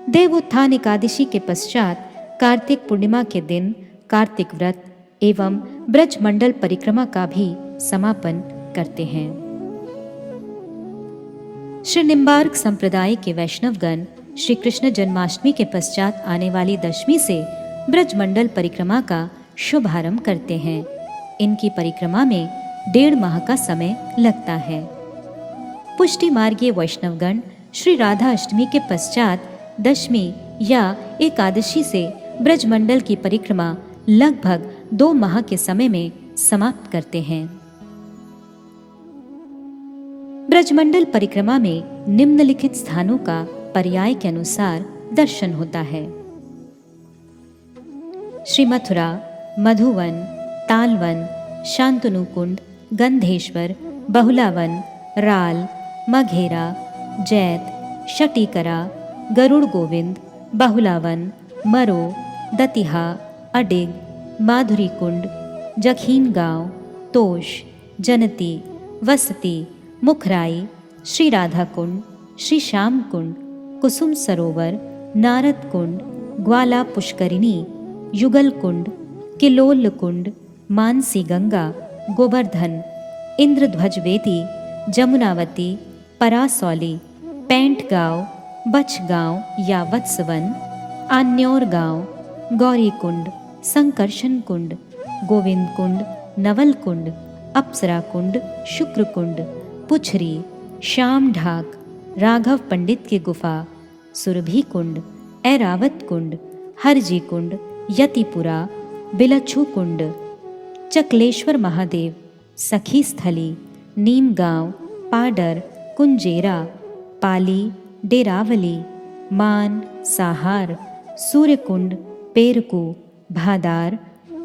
देवोत्थान एकादशी के पश्चात कार्तिक पूर्णिमा के दिन कार्तिक व्रत एवं ब्रजमंडल परिक्रमा का भी समापन करते हैं। श्री निम्बार्क संप्रदाय के वैष्णवगण श्री कृष्ण जन्माष्टमी के पश्चात आने वाली दशमी से ब्रजमंडल परिक्रमा का शुभारंभ करते हैं। इनकी परिक्रमा में 1.5 माह का समय लगता है। पुष्टि मार्गीय वैष्णवगण श्री राधा अष्टमी के पश्चात दशमी या एकादशी से ब्रजमंडल की परिक्रमा लगभग 2 माह के समय में समाप्त करते हैं। ब्रजमंडल परिक्रमा में निम्नलिखित स्थानों का पर्याय के अनुसार दर्शन होता है: श्री मथुरा, मधुवन, तालवन, शांतनुकुंड, गंधेश्वर, बहुलावन, राल, मघेरा, जैत, शटीकरा, गरुड़ गोविंद, बहुलावन, मरो, दतिहा, अडिग, माधुरी कुंड, जखीन गांव, तोश, जनती, वसती, मुखराई, श्री राधा कुंड, श्री श्याम कुंड, कुसुम सरोवर, नारद कुंड, ग्वाला पुष्करिणी, युगल कुंड, किलोल कुंड, मानसी गंगा, गोवर्धन, इंद्रध्वज वेदी, जमुनावती, परासौली, पैंट गांव, बछ गांव या वत्सवन, आन्योर गांव, गौरी कुंड, संकर्षण कुंड, गोविंद कुंड, नवल कुंड, अप्सरा कुंड, शुक्र कुंड, पुछरी, श्याम ढाक, राघव पंडित की गुफा, सुरभि कुंड, ऐरावत कुंड, हरजी कुंड, यतिपुरा, बिलच्छू कुंड, चकलेश्वर महादेव, सखी स्थली, नीम गांव, पाडर, कुंजेरा, पाली, डेरावली, मान, साहार, सूर्यकुंड, पेरकू, भादार,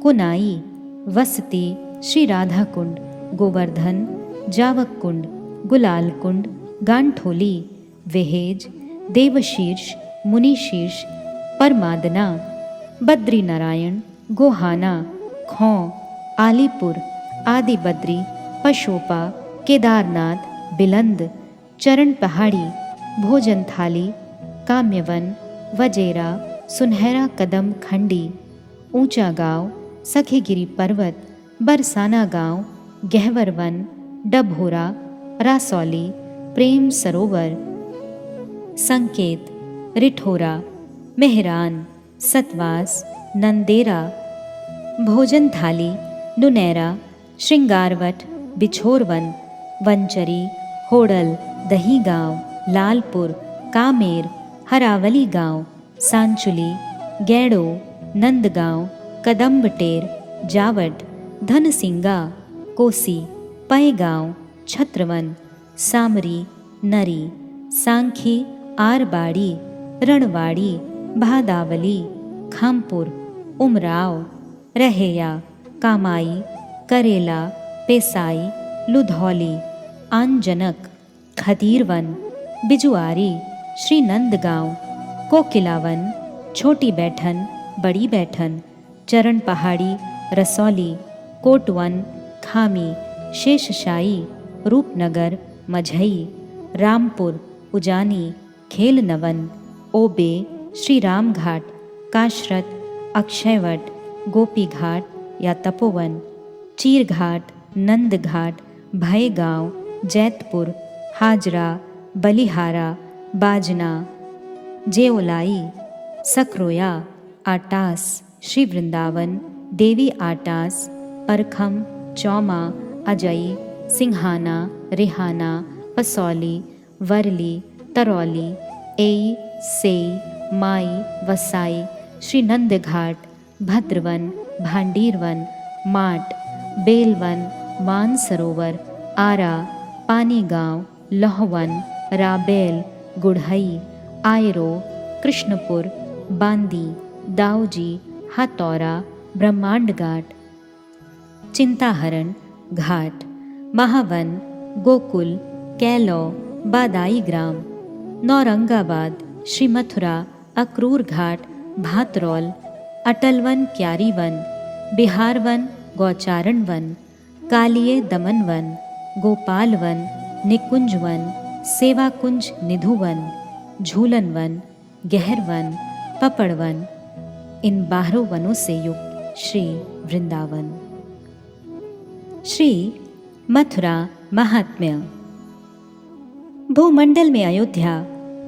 कुनाई, वसती, श्री राधा कुंड, गोवर्धन, जावक कुंड, गुलाल कुंड, गांठोली, वेहेज, देवशीर्ष, मुनिशीर्ष, परमादना, बद्री नारायण, गोहाना, खौं, आलीपुर, आदि बद्री, पशोपा, केदारनाथ, बिलंद, चरण पहाड़ी, भोजन थाली, काम्यवन, वजेरा, सुनहरा कदम खंडी, ऊंचा गांव, सखीगिरी पर्वत, बरसाना गांव, गहवर वन, डभोरा, रासौली, प्रेम सरोवर, संकेत, रिठोरा, मेहरान, सतवास, नंदेरा, भोजन थाली, नुनैरा, श्रृंगारवट, बिछोरवन, वंचरी, होडल, दही गांव, लालपुर, कामेर, हरावली गांव, सांचुली, गैड़ो, नंदगांव, कदम्बटेर, जावट, धनसिंगा, कोसी, पय गांव, छत्रवन, सामरी, नरी, सांखी, आरबाड़ी, रणवाड़ी, भादावली, खामपुर, उमराव, रहेया, कामाई, करेला, पेसाई, लुधौली, आंजनक, खदीरवन, बिजुआरी, श्री नंदगांव, कोकिलावन, छोटी बैठन, बड़ी बैठन, चरण पहाड़ी, रसौली, कोटवन, खामी, शेषशाही, रूपनगर, मझई, रामपुर, उजानी, खेलनवन, ओबे, श्री राम घाट, काशरत, अक्षयवट, गोपी घाट या तपोवन, चीरघाट, नंदघाट, भयगांव, जैतपुर, हाजरा, बलिहारा, बाजना, जेओलाई, सकरोया, आटास, श्री वृंदावन, देवी आटास, परखम, चौमा, अजई, सिंहाना, रिहाना, पसौली, वरली, तरौली, एई, सेई, माई, वसाई, श्री नंदघाट, भद्रवन, भांडीरवन, माट, बेलवन, मानसरोवर, आरा, पानी गांव, लोहवन, राबेल, गुढ़ई, आयरो, कृष्णपुर, बांदी, दाऊजी, हातौरा, ब्रह्मांड घाट, चिंताहरण घाट, महावन, गोकुल, कैलो, बादाई ग्राम, नौरंगाबाद, श्री मथुरा, अक्रूर घाट, भातरौल, अटलवन, क्यारीवन, बिहारवन, गौचारण वन, कालिये दमन वन, गोपाल वन, निकुंज वन, सेवाकुंज, निधुवन, झूलन वन, गहरवन, पपड़वन, इन 12 वनों से युक्त श्री वृंदावन। श्री मथुरा महात्म्य। भूमंडल में अयोध्या,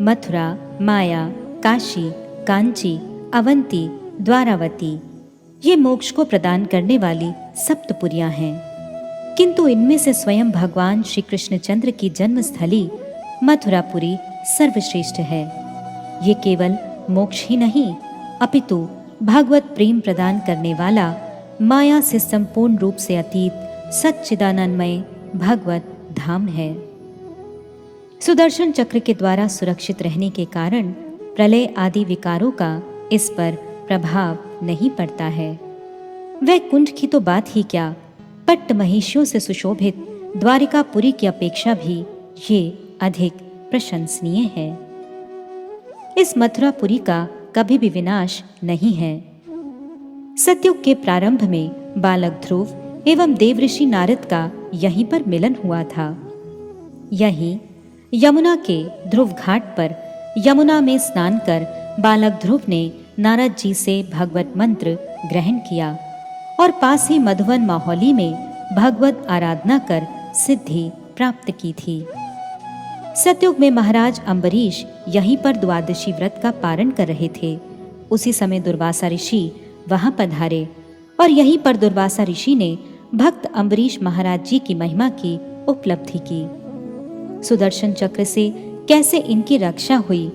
मथुरा, माया, काशी, कांची, अवंती, द्वारावती ये मोक्ष को प्रदान करने वाली सप्तपुरियां हैं, किंतु इनमें से स्वयं भगवान श्री कृष्णचंद्र की जन्मस्थली मथुरापुरी सर्वश्रेष्ठ है। ये केवल मोक्ष ही नहीं, अपितु भगवत प्रेम प्रदान करने वाला, माया से संपूर्ण रूप से अतीत सच्चिदानंदमय भगवत धाम है। सुदर्शन चक्र के द्वारा सुरक्षित रहने के कारण प्रलय आदि विकारों का इस पर प्रभाव नहीं पड़ता है। वैकुंठ की तो बात ही क्या, पट्ट महिषियों से सुशोभित द्वारिकापुरी की अपेक्षा भी ये अधिक प्रशंसनीय है। इस मथुरापुरी का कभी भी विनाश नहीं है। सतयुग के प्रारंभ में बालक ध्रुव एवं देवऋषि नारद का यहीं पर मिलन हुआ था। यहीं यमुना के ध्रुव घाट पर यमुना में स्नान कर बालक ध्रुव ने नारद जी से भगवत मंत्र ग्रहण किया और पास ही मधुवन माहौली में भगवत आराधना कर सिद्धि प्राप्त की थी। सतयुग में महाराज अम्बरीश यहीं पर द्वादशी व्रत का पारण कर रहे थे। उसी समय दुर्वासा ऋषि वहां पधारे और यहीं पर दुर्वासा ऋषि ने भक्त अम्बरीश महाराज जी की महिमा की उपलब्धि की। सुदर्शन चक्र से कैसे इनकी रक्षा हुई,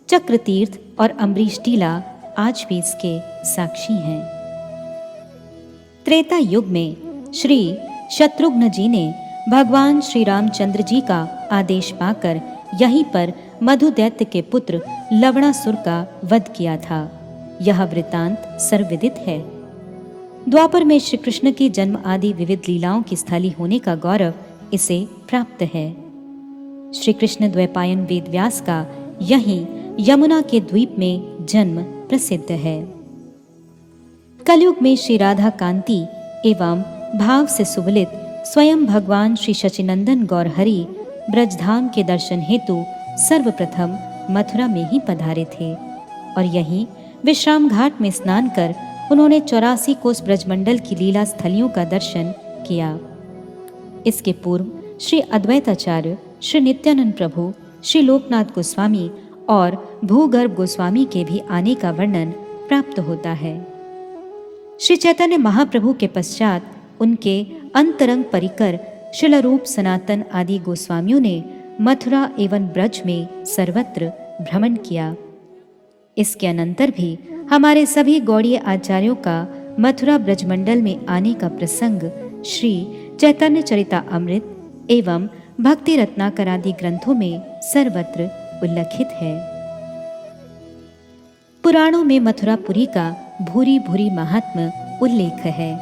चक्र तीर्थ और अम्बरीश टीला आज भी इसके साक्षी हैं। त्रेता युग में श्री शत्रुघ्न जी ने भगवान श्री रामचंद्र जी का आदेश पाकर यहीं पर मधु दैत्य के पुत्र लवणासुर का वध किया था। यह वृतांत सर्वविदित है। द्वापर में श्री कृष्ण की जन्म आदि विविध लीलाओं की स्थली होने का गौरव इसे प्राप्त है। श्री कृष्ण द्वैपायन वेद व्यास का यहीं यमुना के द्वीप में जन्म प्रसिद्ध है। कलयुग में श्री राधा कांति एवं भाव से सुबलित स्वयं भगवान श्री शचिनंदन गौरहरि ब्रजधाम के दर्शन हेतु सर्वप्रथम मथुरा में ही पधारे थे और यहीं विश्राम घाट में स्नान कर उन्होंने 84 कोस ब्रजमंडल की लीला स्थलियों का दर्शन किया। इसके पूर्व श्री अद्वैताचार्य, श्री नित्यानंद प्रभु, श्री लोकनाथ गोस्वामी और भूगर्भ गोस्वामी के भी आने का वर्णन प्राप्त होता है। श्री चैतन्य महाप्रभु के पश्चात उनके अंतरंग परिकर शिलारूप सनातन आदि गोस्वामियों ने मथुरा एवं ब्रज में सर्वत्र भ्रमण किया। इसके अनंतर भी हमारे सभी गौड़ीय आचार्यों का मथुरा ब्रजमंडल में आने का प्रसंग श्री चैतन्य चरितामृत एवं भक्ति रत्नाकर आदि ग्रंथों में सर्वत्र उल्लेखित है। पुराणों में मथुरापुरी का भूरी भूरी महात्म्य उल्लेख है।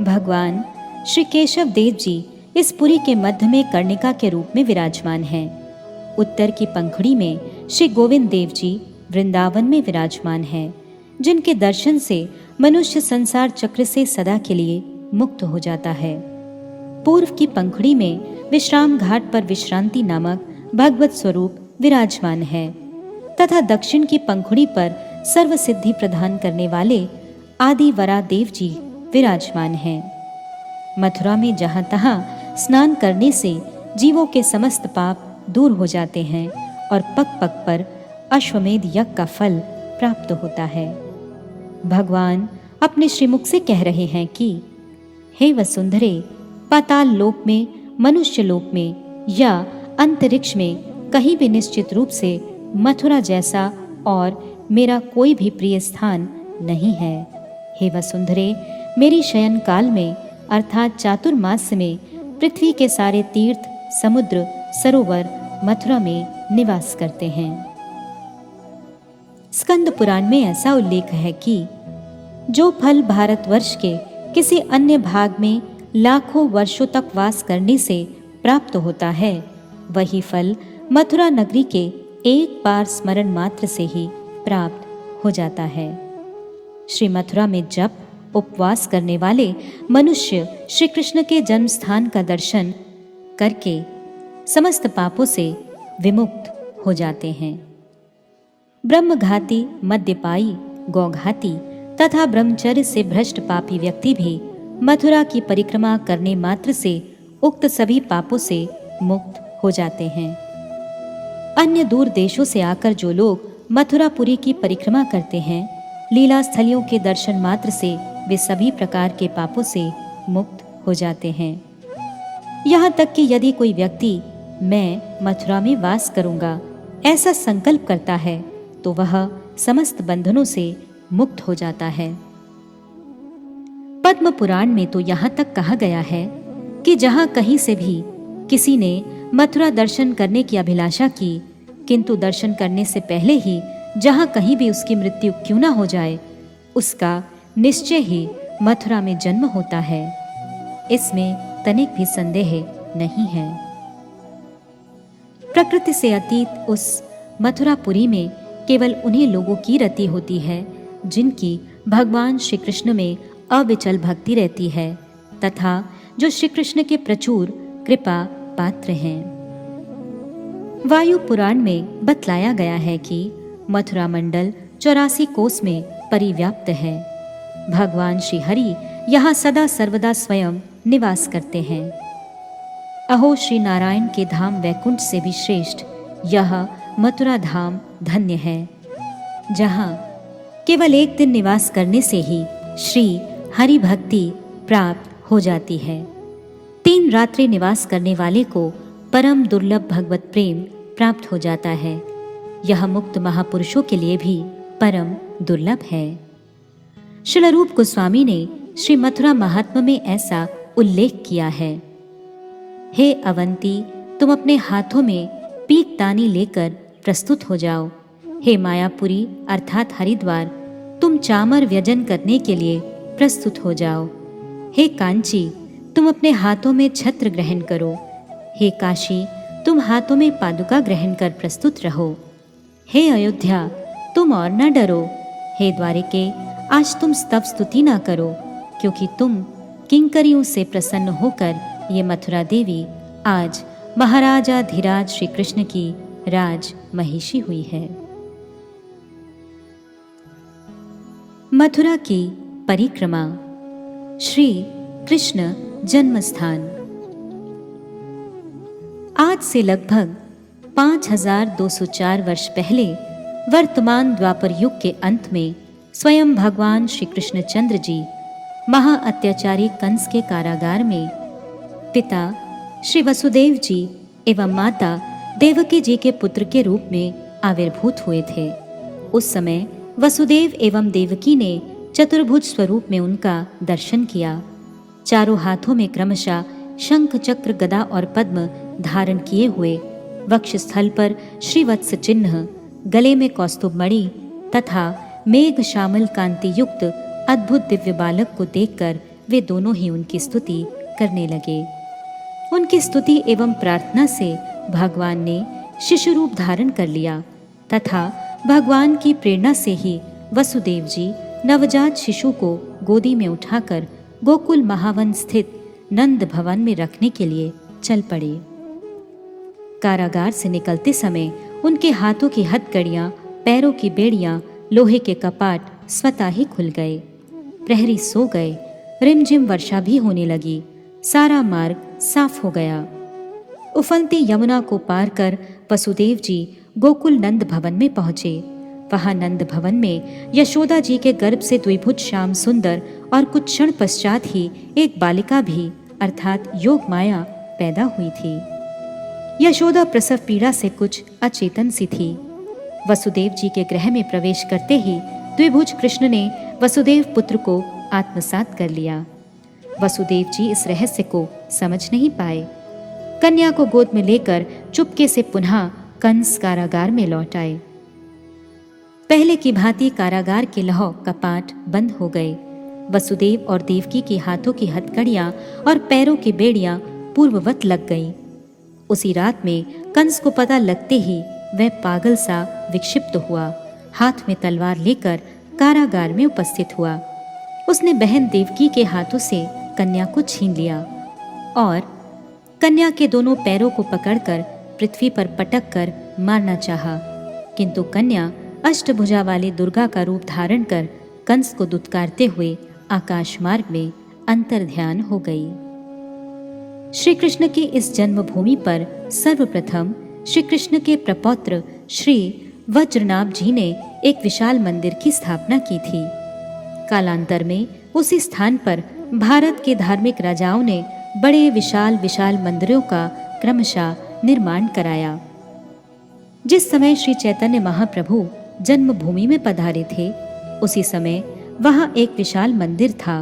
भगवान श्री केशव देव जी इस पुरी के मध्य में कर्णिका के रूप में विराजमान हैं। उत्तर की पंखुड़ी में श्री गोविंद देव जी वृंदावन में विराजमान हैं, जिनके दर्शन से मनुष्य संसार चक्र से सदा के लिए मुक्त हो जाता है। पूर्व की पंखुड़ी में विश्राम घाट पर विश्रांति नामक भगवत स्वरूप विराजमान है तथा दक्षिण की पंखुड़ी पर सर्व सिद्धि प्रदान करने वाले आदि वरा देव जी विराजमान हैं। मथुरा में जहाँ तहाँ स्नान करने से जीवों के समस्त पाप दूर हो जाते हैं और पग पग पर अश्वमेध यज्ञ का फल प्राप्त होता है। भगवान अपने श्रीमुख से कह रहे हैं कि हे वसुंधरे, पाताल लोक में, मनुष्य लोक में या अंतरिक्ष में कहीं भी निश्चित रूप से मथुरा जैसा और मेरा कोई भी प्रिय स्थान नहीं है। हे वसुंधरे, मेरी शयन काल में अर्थात चातुर्मास में पृथ्वी के सारे तीर्थ, समुद्र, सरोवर मथुरा में निवास करते हैं। स्कंद पुराण में ऐसा उल्लेख है कि जो फल भारतवर्ष के किसी अन्य भाग में लाखों वर्षों तक वास करने से प्राप्त होता है, वही फल मथुरा नगरी के एक बार स्मरण मात्र से ही प्राप्त हो जाता है। श्री मथुरा में जप उपवास करने वाले मनुष्य श्री कृष्ण के जन्म स्थान का दर्शन करके समस्त पापों से विमुक्त हो जाते हैं। ब्रह्मघाती, मद्यपायी, गौघाती तथा ब्रह्मचर्य से भ्रष्ट पापी व्यक्ति भी मथुरा की परिक्रमा करने मात्र से उक्त सभी पापों से मुक्त हो जाते हैं। अन्य दूर देशों से आकर जो लोग मथुरापुरी की परिक्रमा करते हैं, लीला स्थलियों के दर्शन मात्र से वे सभी प्रकार के पापों से मुक्त हो जाते हैं। यहाँ तक कि यदि कोई व्यक्ति मैं मथुरा में वास करूंगा ऐसा संकल्प करता है तो वह समस्त बंधनों से मुक्त हो जाता है। पद्म पुराण में तो यहाँ तक कहा गया है कि जहाँ कहीं से भी किसी ने मथुरा दर्शन करने की अभिलाषा की, किंतु दर्शन करने से पहले ही जहाँ कहीं भी उसकी मृत्यु क्यों ना हो जाए, उसका निश्चय ही मथुरा में जन्म होता है। इसमें तनिक भी संदेह नहीं है। प्रकृति से अतीत उस मथुरापुरी में केवल उन्हीं लोगों की रति होती है जिनकी भगवान श्री कृष्ण में अविचल भक्ति रहती है तथा जो श्री कृष्ण के प्रचुर कृपा पात्र हैं। वायु पुराण में बतलाया गया है कि मथुरा मंडल 84 कोस में परिव्याप्त है। भगवान श्री हरि यहाँ सदा सर्वदा स्वयं निवास करते हैं। अहो, श्री नारायण के धाम वैकुंठ से भी श्रेष्ठ यह मथुरा धाम धन्य है, जहाँ केवल एक दिन निवास करने से ही श्री हरि भक्ति प्राप्त हो जाती है। 3 रात्रि निवास करने वाले को परम दुर्लभ भगवत प्रेम प्राप्त हो जाता है। यह मुक्त महापुरुषों के लिए भी परम दुर्लभ है। श्रील रूप गोस्वामी ने श्री मथुरा महात्म्य में ऐसा उल्लेख किया है। हे अवंती, तुम अपने हाथों में पीकदानी लेकर प्रस्तुत हो जाओ। हे मायापुरी अर्थात हरिद्वार, तुम चामर व्यजन करने के लिए प्रस्तुत हो जाओ। हे कांची, तुम अपने हाथों में छत्र ग्रहण करो। हे काशी, तुम हाथों में पादुका ग्रहण कर प्रस्तुत रहो। हे अयोध्या, तुम और न डरो। हे द्वारिके, आज तुम स्तव स्तुति न करो, क्योंकि तुम किंकरियों से प्रसन्न होकर ये मथुरा देवी आज महाराजा धीराज श्री कृष्ण की राज महिषी हुई है। मथुरा की परिक्रमा, श्री कृष्ण जन्मस्थान। आज से लगभग 5204 वर्ष पहले वर्तमान द्वापर युग के अंत में स्वयं भगवान श्री कृष्णचंद्र जी महाअत्याचारी कंस के कारागार में पिता श्री वसुदेव जी एवं माता देवकी जी के पुत्र के रूप में आविर्भूत हुए थे। उस समय वसुदेव एवं देवकी ने चतुर्भुज स्वरूप में उनका दर्शन किया। चारों हाथों में क्रमशः शंख चक्र गदा और पद्म धारण किए हुए, वक्षस्थल पर श्रीवत्स चिन्ह, गले में कौस्तुभ मणि तथा मेघ श्यामल कांति युक्त अद्भुत दिव्य बालक को देखकर वे दोनों ही उनकी स्तुति करने लगे। उनकी स्तुति एवं प्रार्थना से भगवान ने शिशु रूप धारण कर लिया तथा भगवान की प्रेरणा से ही वसुदेव जी नवजात शिशु को गोदी में उठाकर गोकुल महावन स्थित नंद भवन में रखने के लिए चल पड़े। कारागार से निकलते समय उनके हाथों की हथकड़ियां, पैरों की बेड़ियां, लोहे के कपाट स्वतः ही खुल गए। प्रहरी सो गए। रिमझिम वर्षा भी होने लगी। सारा मार्ग साफ हो गया। उफनती यमुना को पार कर वसुदेव जी गोकुल नंद भवन में पहुंचे। वहां नंद भवन में यशोदा जी के गर्भ से द्विभुज श्याम सुंदर और कुछ क्षण पश्चात ही एक बालिका भी अर्थात योग माया पैदा हुई थी। यशोदा प्रसव पीड़ा से कुछ अचेतन सी थी। वसुदेव जी के गृह में प्रवेश करते ही द्विभुज कृष्ण ने वसुदेव पुत्र को आत्मसात कर लिया। वसुदेव जी इस रहस्य को समझ नहीं पाए। कन्या को गोद में लेकर चुपके से पुनः कंस कारागार में लौट आए। पहले की भांति कारागार के लौह कपाट बंद हो गए। वसुदेव और देवकी के हाथों की हथकड़ियां और पैरों की बेड़ियां पूर्ववत लग गईं। उसी रात में कंस को पता लगते ही वह पागल सा विक्षिप्त हुआ। हाथ में तलवार लेकर कारागार में उपस्थित हुआ। उसने बहन देवकी के हाथों से कन्या को छीन लिया और कन्या के दोनों पैरों को पकड़कर पृथ्वी पर पटक कर मारना चाहा, किंतु कन्या अष्टभुजा वाली दुर्गा का रूप धारण कर कंस को दुत्कारते हुए आकाश मार्ग में अंतर्ध्यान हो गई। श्री कृष्ण की इस जन्मभूमि पर सर्वप्रथम श्री कृष्ण के प्रपौत्र श्री वज्रनाभ जी ने एक विशाल मंदिर की स्थापना की थी। कालांतर में उसी स्थान पर भारत के धार्मिक राजाओं ने बड़े विशाल विशाल मंदिरों का क्रमशः निर्माण कराया। जिस समय श्री चैतन्य महाप्रभु जन्मभूमि में पधारे थे, उसी समय वहां एक विशाल मंदिर था।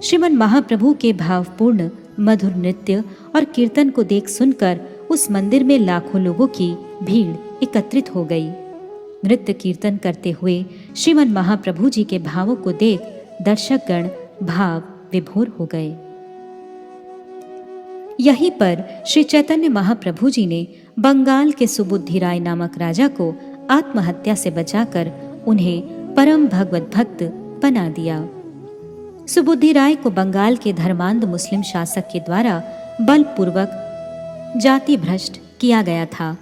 श्रीमन महाप्रभु के भावपूर्ण मधुर नृत्य और कीर्तन को देख सुनकर उस मंदिर में लाखों लोगों की भीड़ एकत्रित हो गई। नृत्य कीर्तन करते हुए श्रीमन महाप्रभु जी के भावों को देख दर्शकगण भाव विभोर हो गए। यहीं पर श्री चैतन्य महाप्रभु जी ने बंगाल के सुबुद्धि राय नामक राजा को आत्महत्या से बचाकर उन्हें परम भगवत भक्त बना दिया। सुबुद्धि राय को बंगाल के धर्मांध मुस्लिम शासक के द्वारा बलपूर्वक जाति भ्रष्ट किया गया था।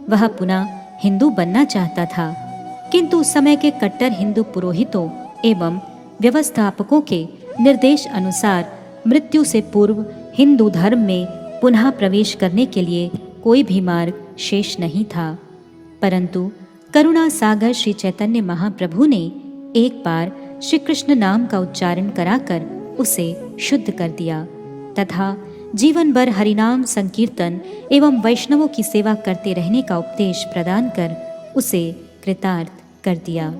वह पुनः हिंदू बनना चाहता था, किंतु उस समय के कट्टर हिंदू पुरोहितों एवं व्यवस्थापकों के निर्देश अनुसार मृत्यु से पूर्व हिंदू धर्म में पुनः प्रवेश करने के लिए कोई भी मार्ग शेष नहीं था, परंतु करुणा सागर श्री चैतन्य महाप्रभु ने एक बार श्री कृष्ण नाम का उच्चारण कराकर उसे शुद्ध कर दिया तथा जीवन भर हरिनाम संकीर्तन एवं वैष्णवों की सेवा करते रहने का उपदेश प्रदान कर उसे कृतार्थ कर दिया।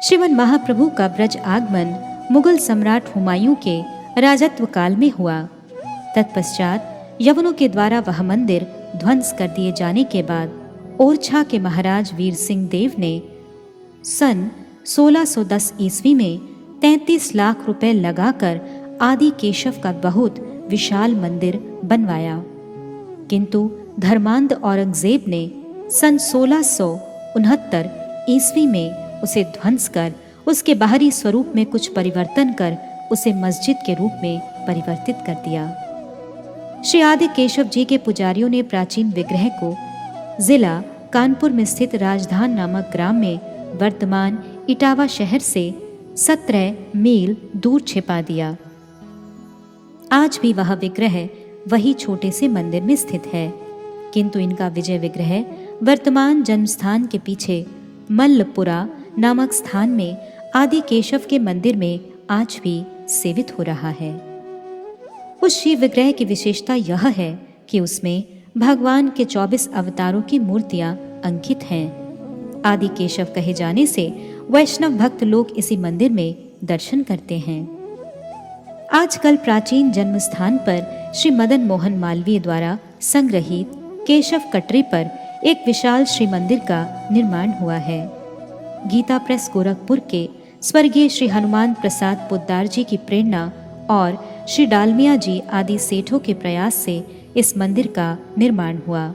श्रीमन महाप्रभु का ब्रज आगमन मुगल सम्राट हुमायूं के राजत्व काल में हुआ। तत्पश्चात यवनों के द्वारा वह मंदिर ध्वंस कर दिए जाने के बाद ओरछा के महाराज वीर सिंह देव ने सन 1610 ईस्वी में 33 लाख रुपए लगाकर आदि केशव का बहुत विशाल मंदिर बनवाया, किंतु धर्मांध औरंगजेब ने सन 1669 ईस्वी में उसे ध्वंस कर उसके बाहरी स्वरूप में कुछ परिवर्तन कर उसे मस्जिद के रूप में परिवर्तित कर दिया। श्री आदि केशव जी के पुजारियों ने प्राचीन विग्रह को जिला कानपुर में स्थित राजधान नामक ग्राम में वर्तमान इटावा शहर से 17 मील दूर छिपा दिया। आज भी वह विग्रह वही छोटे से मंदिर में स्थित है, किंतु इनका विजय विग्रह वर्तमान जन्मस्थान के पीछे मल्लपुरा नामक स्थान में आदि केशव के मंदिर में आज भी सेवित हो रहा है। उस शिव विग्रह की विशेषता यह है कि उसमें भगवान के 24 अवतारों की मूर्तियां अंकित हैं। आदि केशव कहे जाने से वैष्णव भक्त लोग इसी मंदिर में दर्शन करते हैं। आजकल प्राचीन जन्म स्थान पर श्री मदन मोहन मालवीय द्वारा संग्रहित केशव कटरे पर एक विशाल श्री मंदिर का निर्माण हुआ है। गीता प्रेस गोरखपुर के स्वर्गीय श्री हनुमान प्रसाद पोद्दार जी की प्रेरणा और श्री डालमिया जी आदि सेठों के प्रयास से इस मंदिर का निर्माण हुआ।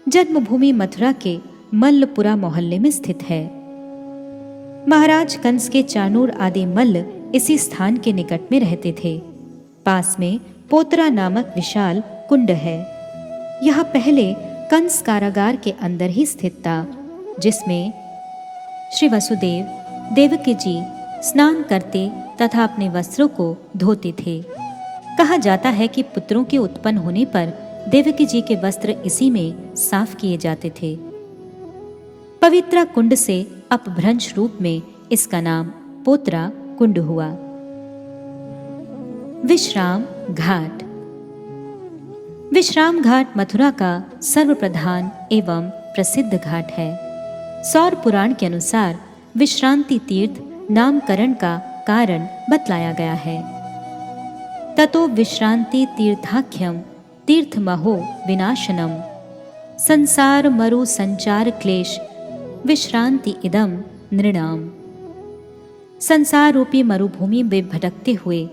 जन्मभूमि मथुरा के मल्लपुरा मोहल्ले में स्थित है। महाराज कंस के चाणूर आदि मल्ल इसी स्थान के निकट में रहते थे। पास में पोतरा नामक विशाल कुंड है। यह पहले कंस कारागार के अंदर ही स्थित था, जिसमें श्री वसुदेव देवकी जी स्नान करते तथा अपने वस्त्रों को धोते थे। कहा जाता है कि पुत्रों के उत्पन्न होने पर देवकी जी के वस्त्र इसी में साफ किए जाते थे। पवित्र कुंड से अपभ्रंश रूप में इसका नाम पोतरा कुंड हुआ। विश्राम घाट। विश्राम घाट मथुरा का सर्वप्रधान एवं प्रसिद्ध घाट है। सौर पुराण के अनुसार विश्रांति तीर्थ नामकरण का कारण बतलाया गया है। ततो विश्रांति तीर्थाख्यम तीर्थमहो विनाशनम संसार मरु संचार क्लेश विश्रांति इदम नृणाम। संसार रूपी मरुभूमि में भटकते हुए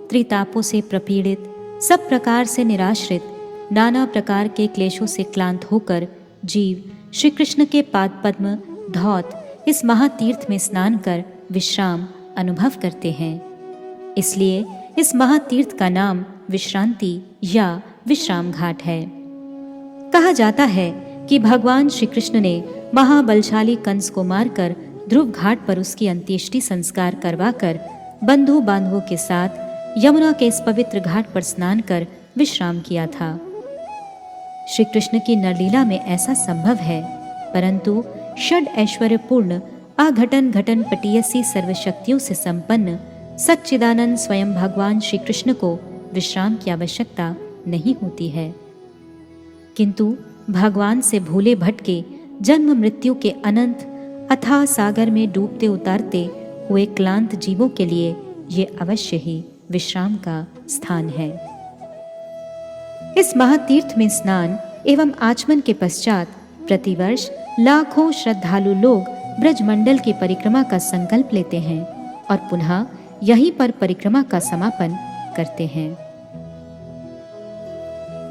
त्रितापों से प्रपीड़ित, सब प्रकार से निराश्रित, नाना प्रकार के क्लेशों से क्लांत होकर जीव श्री कृष्ण के पाद पद्म धौत इस महातीर्थ में स्नान कर विश्राम अनुभव करते हैं। इसलिए इस महातीर्थ का नाम विश्रांति या विश्राम घाट है। कहा जाता है कि भगवान श्री कृष्ण ने महाबलशाली कंस को मारकर ध्रुव घाट पर उसकी अंत्येष्टि संस्कार करवाकर बंधु बांधवों के साथ यमुना के इस पवित्र घाट पर स्नान कर विश्राम किया था। श्री कृष्ण की नरलीला में ऐसा संभव है, परंतु षड ऐश्वर्यपूर्ण आघटन घटन पटीयसी सर्वशक्तियों से संपन्न सच्चिदानंद स्वयं भगवान श्री कृष्ण को विश्राम की आवश्यकता नहीं होती है, किंतु भगवान से भूले भटके जन्म मृत्यु के अनंत अथाह सागर में डूबते उतारते हुए क्लांत जीवों के लिए ये अवश्य ही विश्राम का स्थान है। इस महातीर्थ में स्नान एवं आचमन के पश्चात प्रतिवर्ष लाखों श्रद्धालु लोग ब्रजमंडल की परिक्रमा का संकल्प लेते हैं और पुनः यहीं पर परिक्रमा का समापन करते हैं।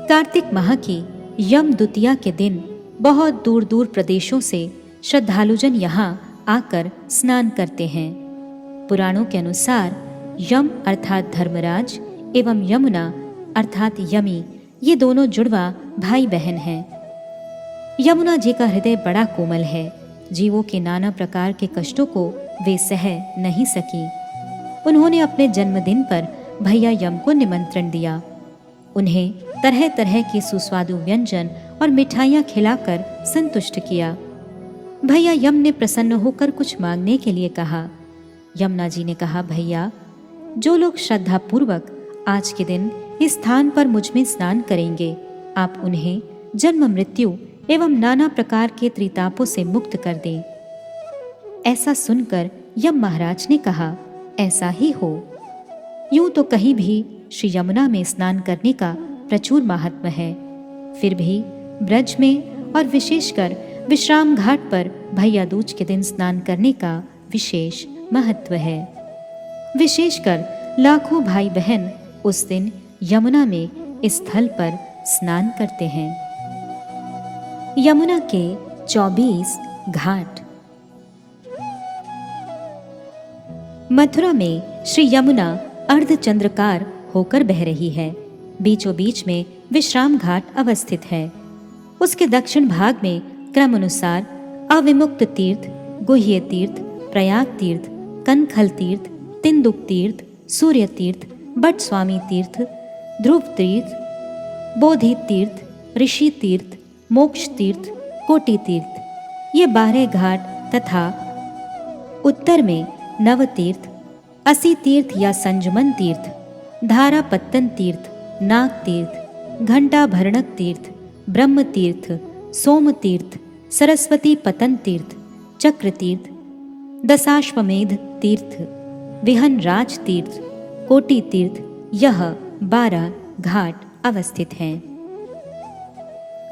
कार्तिक माह की यम द्वितीया के दिन बहुत दूर दूर प्रदेशों से श्रद्धालुजन यहाँ आकर स्नान करते हैं। पुराणों के अनुसार यम अर्थात धर्मराज एवं यमुना अर्थात यमी ये दोनों जुड़वा भाई बहन हैं। यमुना जी का हृदय बड़ा कोमल है। जीवों के नाना प्रकार के कष्टों को वे सह नहीं सकी। उन्होंने अपने जन्मदिन पर भैया यम को निमंत्रण दिया। उन्हें तरह तरह के सुस्वादु व्यंजन और मिठाइयाँ खिलाकर संतुष्ट किया। भैया यम ने प्रसन्न होकर कुछ मांगने के लिए कहा। यमुना जी ने कहा, भैया, जो लोग श्रद्धापूर्वक आज के दिन इस स्थान पर मुझ में स्नान करेंगे, आप उन्हें जन्म मृत्यु एवं नाना प्रकार के त्रितापों से मुक्त कर दें। ऐसा सुनकर यम महाराज ने कहा, ऐसा ही हो। यूं तो कहीं भी श्री यमुना में स्नान करने का प्रचुर महात्म्य है, फिर भी ब्रज में और विशेषकर विश्राम घाट पर भैया दूज के दिन स्नान करने का विशेष महत्व है। विशेषकर लाखों भाई बहन उस दिन यमुना में इस स्थल पर स्नान करते हैं। यमुना के 24 घाट। मथुरा में श्री यमुना अर्धचंद्रकार होकर बह रही है। बीचों बीच में विश्राम घाट अवस्थित है। उसके दक्षिण भाग में क्रमानुसार अविमुक्त तीर्थ, गुह्य तीर्थ, प्रयाग तीर्थ, कनखल तीर्थ, तिंदुक तीर्थ, सूर्य तीर्थ, बट स्वामी तीर्थ, ध्रुव तीर्थ, बोधि तीर्थ, ऋषि तीर्थ, मोक्ष तीर्थ, कोटि तीर्थ, ये 12 घाट तथा उत्तर में नव तीर्थ, असी तीर्थ या संजमन तीर्थ, धारा पत्तन तीर्थ, नाग तीर्थ, घंटा भरणक तीर्थ, ब्रह्म तीर्थ, सोम तीर्थ, सरस्वती पतन तीर्थ, चक्र तीर्थ, दशाश्वमेध तीर्थ, विहन राज तीर्थ, कोटि तीर्थ, यह 12 घाट अवस्थित हैं।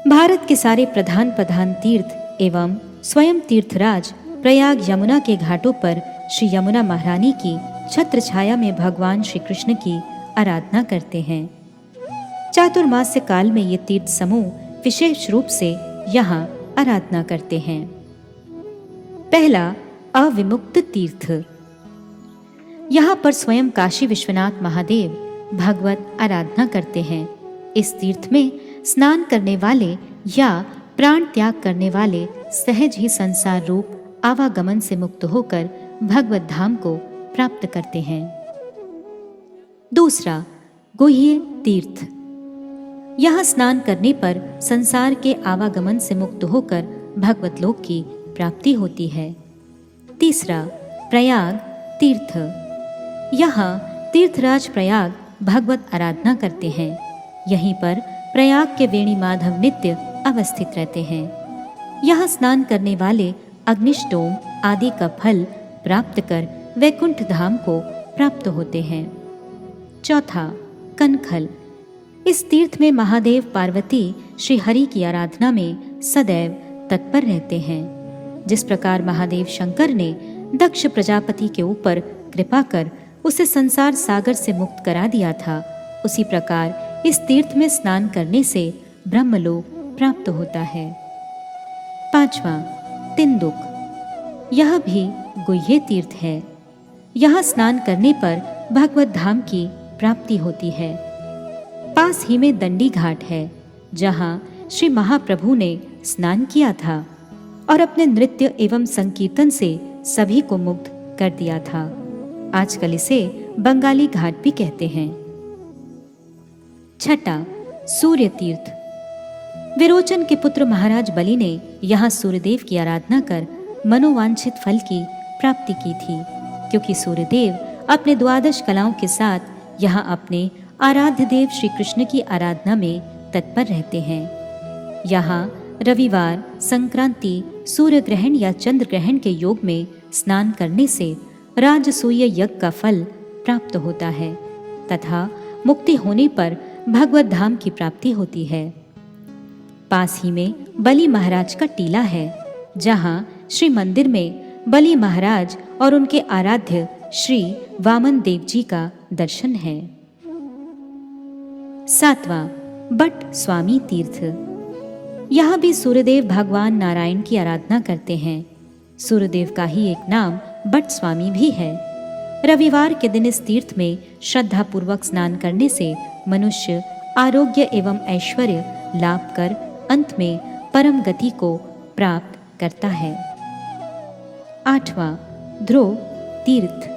भारत के सारे प्रधान प्रधान तीर्थ एवं स्वयं तीर्थराज प्रयाग यमुना के घाटों पर श्री यमुना महारानी की छत्र छाया में भगवान श्री कृष्ण की आराधना करते हैं। चातुर्मास्य काल में ये तीर्थ समूह विशेष रूप से यहाँ आराधना करते हैं। पहला, अविमुक्त तीर्थ। यहाँ पर स्वयं काशी विश्वनाथ महादेव भगवत आराधना करते हैं। इस तीर्थ में स्नान करने वाले या प्राण त्याग करने वाले सहज ही संसार रूप आवागमन से मुक्त होकर भगवत धाम को प्राप्त करते हैं। दूसरा, गुह्य तीर्थ। यहाँ स्नान करने पर संसार के आवागमन से मुक्त होकर भगवत लोक की प्राप्ति होती है। तीसरा, प्रयाग तीर्थ। यहाँ तीर्थराज प्रयाग भगवत आराधना करते हैं। यहीं पर प्रयाग के वेणी माधव नित्य अवस्थित रहते हैं। यहाँ स्नान करने वाले अग्निष्टोम आदि का फल प्राप्त कर वैकुंठ धाम को प्राप्त होते हैं। चौथा, कनखल। इस तीर्थ में महादेव पार्वती श्री हरि की आराधना में सदैव तत्पर रहते हैं। जिस प्रकार महादेव शंकर ने दक्ष प्रजापति के ऊपर कृपा कर उसे संसार सागर से मुक्त करा दिया था, उसी प्रकार इस तीर्थ में स्नान करने से ब्रह्मलोक प्राप्त होता है। पांचवा, तिंदुक। यह भी गुह्य तीर्थ है। यहाँ स्नान करने पर भगवत धाम की प्राप्ति होती है। पास ही में दंडी घाट है, जहाँ श्री महाप्रभु ने स्नान किया था और अपने नृत्य एवं संकीर्तन से सभी को मुक्त कर दिया था। आजकल इसे बंगाली घाट भी कहते हैं। छठा, सूर्य तीर्थ। विरोचन के पुत्र महाराज बलि ने यहाँ सूर्यदेव की आराधना कर मनोवांछित फल की प्राप्ति की थी, क्योंकि सूर्यदेव अपने 12 कलाओं के साथ यहाँ अपने आराध्य देव श्री कृष्ण की आराधना में तत्पर रहते हैं। यहाँ रविवार, संक्रांति, सूर्य ग्रहण या चंद्र ग्रहण के योग में स्नान करने से राजसूय यज्ञ का फल प्राप्त होता है तथा मुक्ति होने पर भगवत धाम की प्राप्ति होती है। पास ही में बलि महाराज का टीला है, जहाँ श्री मंदिर में बलि महाराज और उनके आराध्य श्री वामन देव जी का दर्शन है। सातवां, बट स्वामी तीर्थ। यहाँ भी सूर्यदेव भगवान नारायण की आराधना करते हैं। सूर्यदेव का ही एक नाम बट स्वामी भी है। रविवार के दिन इस तीर्थ में श्रद्धा पूर्वक स्नान करने से मनुष्य आरोग्य एवं ऐश्वर्य लाभ कर अंत में परम गति को प्राप्त करता है। आठवां, ध्रुव तीर्थ।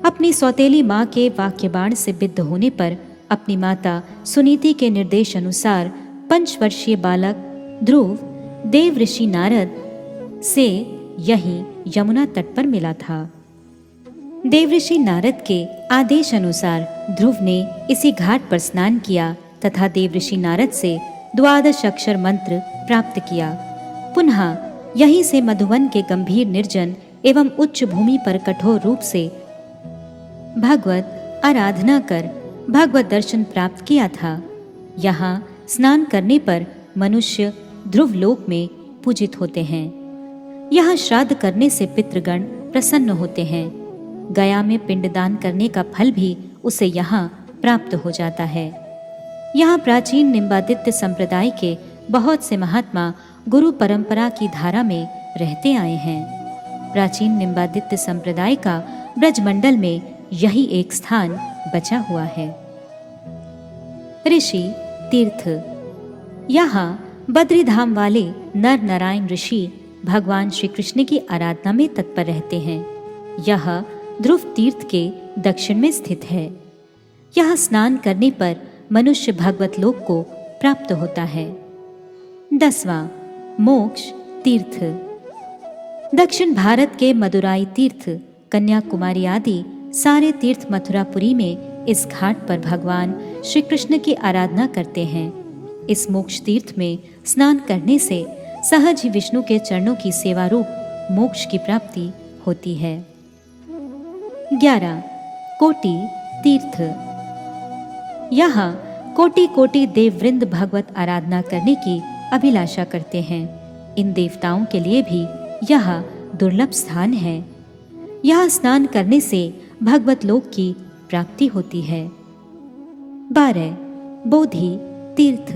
अपनी सौतेली माँ के वाक्यबाण से बिद्ध होने पर अपनी माता सुनीति के निर्देश अनुसार 5 वर्षीय बालक ध्रुव देव ऋषि नारद से यहीं यमुना तट पर मिला था। देवऋषि नारद के आदेश अनुसार ध्रुव ने इसी घाट पर स्नान किया तथा देवऋषि नारद से 12 अक्षर मंत्र प्राप्त किया। पुनः यहीं से मधुवन के गंभीर निर्जन एवं उच्च भूमि पर कठोर रूप से भगवत आराधना कर भगवत दर्शन प्राप्त किया था। यहाँ स्नान करने पर मनुष्य ध्रुव लोक में पूजित होते हैं। यहाँ श्राद्ध करने से पितृगण प्रसन्न होते हैं। गया में पिंडदान करने का फल भी उसे यहाँ प्राप्त हो जाता है। यहाँ प्राचीन निम्बादित्य संप्रदाय के बहुत से महात्मा गुरु परंपरा की धारा में रहते आए हैं। प्राचीन निम्बादित्य संप्रदाय का ब्रजमंडल में यही एक स्थान बचा हुआ है। ऋषि तीर्थ। यहाँ बद्रीधाम वाले नर नारायण ऋषि भगवान श्री कृष्ण की आराधना में तत्पर रहते हैं। यह ध्रुव तीर्थ के दक्षिण में स्थित है। यहाँ स्नान करने पर मनुष्य भगवत लोक को प्राप्त होता है। 10वां मोक्ष तीर्थ। दक्षिण भारत के मदुराई तीर्थ, कन्याकुमारी आदि सारे तीर्थ मथुरापुरी में इस घाट पर भगवान श्री कृष्ण की आराधना करते हैं। इस मोक्ष तीर्थ में स्नान करने से सहज ही विष्णु के चरणों की सेवा रूप मोक्ष की प्राप्ति होती है। 11 कोटि तीर्थ। यहाँ कोटि कोटि देववृंद भगवत आराधना करने की अभिलाषा करते हैं। इन देवताओं के लिए भी यह दुर्लभ स्थान है। यहाँ स्नान करने से भगवत लोक की प्राप्ति होती है। 12 बोधि तीर्थ।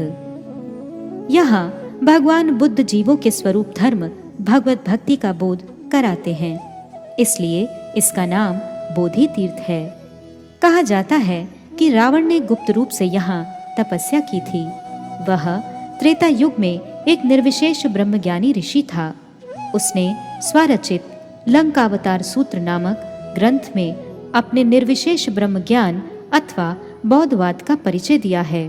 यहाँ भगवान बुद्ध जीवों के स्वरूप धर्म भगवत भक्ति का बोध कराते हैं, इसलिए इसका नाम बोधि तीर्थ है। कहा जाता है कि रावण ने गुप्त रूप से यहाँ तपस्या की थी। वह त्रेता युग में एक निर्विशेष ब्रह्मज्ञानी ऋषि था। उसने स्वरचित लंकावतार सूत्र नामक ग्रंथ में अपने निर्विशेष ब्रह्म ज्ञान अथवा बौद्धवाद का परिचय दिया है।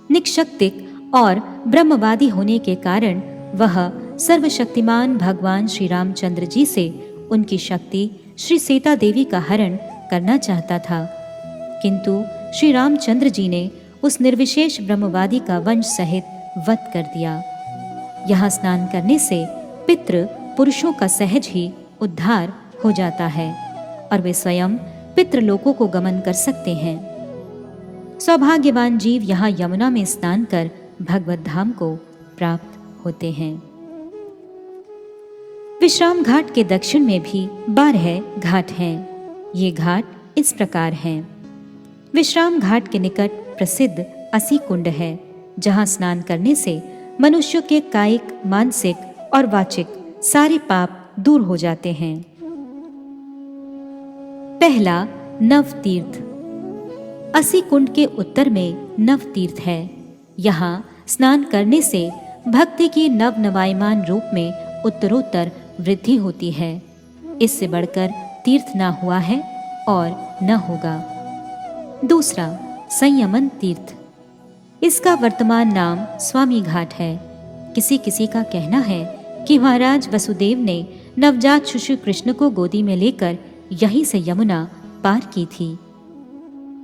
निक्षक्तिक और ब्रह्मवादी होने के कारण वह सर्वशक्तिमान भगवान श्री रामचंद्र जी से उनकी शक्ति श्री सीता देवी का हरण करना चाहता था, किंतु श्री रामचंद्र जी ने उस निर्विशेष ब्रह्मवादी का वंश सहित वध कर दिया। यहाँ स्नान करने से पितृ पुरुषों का सहज ही उद्धार हो जाता है और वे स्वयं पितृलोकों को गमन कर सकते हैं। सौभाग्यवान जीव यहाँ यमुना में स्नान कर भगवत धाम को प्राप्त होते हैं। विश्राम घाट के दक्षिण में भी 12 घाट हैं। ये घाट इस प्रकार हैं। विश्राम घाट के निकट प्रसिद्ध असी कुंड है, जहाँ स्नान करने से मनुष्य के कायिक, मानसिक और वाचिक सारे पाप दूर हो जाते हैं। पहला नव तीर्थ। असी कुंड के उत्तर में नव तीर्थ है। यहाँ स्नान करने से भक्ति की नवनवायमान रूप में उत्तरोत्तर वृद्धि होती है। इससे बढ़कर तीर्थ न हुआ है और न होगा। दूसरा संयमन तीर्थ। इसका वर्तमान नाम स्वामी घाट है। किसी किसी का कहना है कि महाराज वसुदेव ने नवजात शिशु कृष्ण को गोदी में लेकर यहीं से यमुना पार की थी।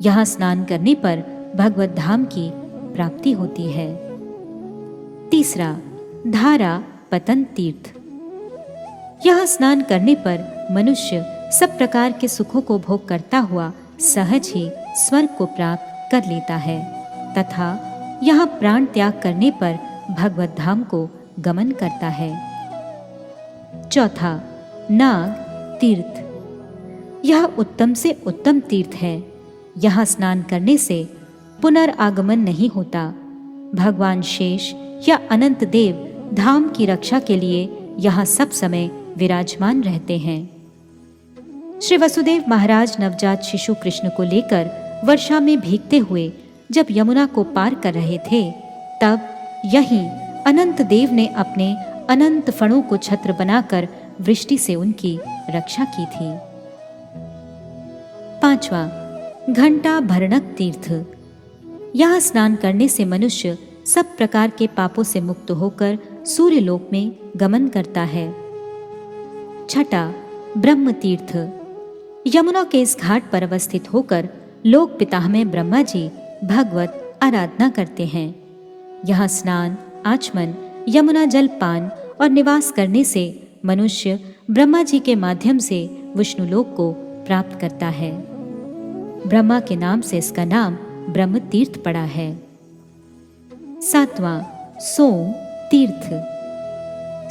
यहाँ स्नान करने पर भगवत धाम की प्राप्ति होती है। तीसरा धारा पतन तीर्थ। यहाँ स्नान करने पर मनुष्य सब प्रकार के सुखों को भोग करता हुआ सहज ही स्वर्ग को प्राप्त कर लेता है तथा यहाँ प्राण त्याग करने पर भगवत धाम को गमन करता है। चौथा नाग तीर्थ। यह उत्तम से उत्तम तीर्थ है। यहाँ स्नान करने से पुनर्आगमन नहीं होता। भगवान शेष या अनंत देव धाम की रक्षा के लिए यहाँ सब समय विराजमान रहते हैं। श्री वसुदेव महाराज नवजात शिशु कृष्ण को लेकर वर्षा में भीगते हुए जब यमुना को पार कर रहे थे, तब यहीं अनंत देव ने अपने अनंत फणों को छत्र बनाकर वृष्टि से उनकी रक्षा की थी। 5वां घंटा भरणक तीर्थ। यहाँ स्नान करने से मनुष्य सब प्रकार के पापों से मुक्त होकर सूर्यलोक में गमन करता है। 6वां ब्रह्म तीर्थ। यमुना के इस घाट पर अवस्थित होकर लोक पितामह ब्रह्मा जी भगवत आराधना करते हैं। यहाँ स्नान, आचमन, यमुना जल पान और निवास करने से मनुष्य ब्रह्मा जी के माध्यम से विष्णुलोक को प्राप्त करता है। ब्रह्मा के नाम से इसका नाम ब्रह्म तीर्थ पड़ा है। 7वां सोम तीर्थ।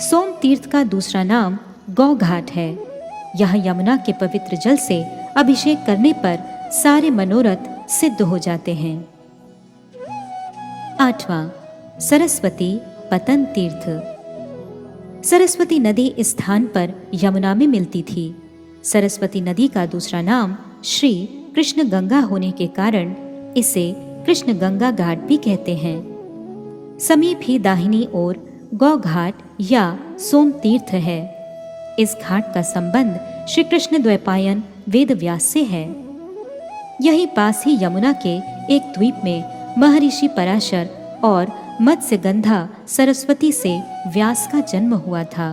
सोम तीर्थ का दूसरा नाम गौ घाट है। यह यमुना के पवित्र जल से अभिषेक करने पर सारे मनोरथ सिद्ध हो जाते हैं। 8वां सरस्वती पतन तीर्थ। सरस्वती नदी इस स्थान पर यमुना में मिलती थी। सरस्वती नदी का दूसरा नाम श्री कृष्ण गंगा होने के कारण इसे कृष्ण गंगा घाट भी कहते हैं। समीप ही दाहिनी ओर गौ घाट या सोम तीर्थ है। इस घाट का संबंध श्री कृष्ण द्वैपायन वेद व्यास से है। यहीं पास ही यमुना के एक द्वीप में महर्षि पराशर और मत्स्यगंधा सरस्वती से व्यास का जन्म हुआ था।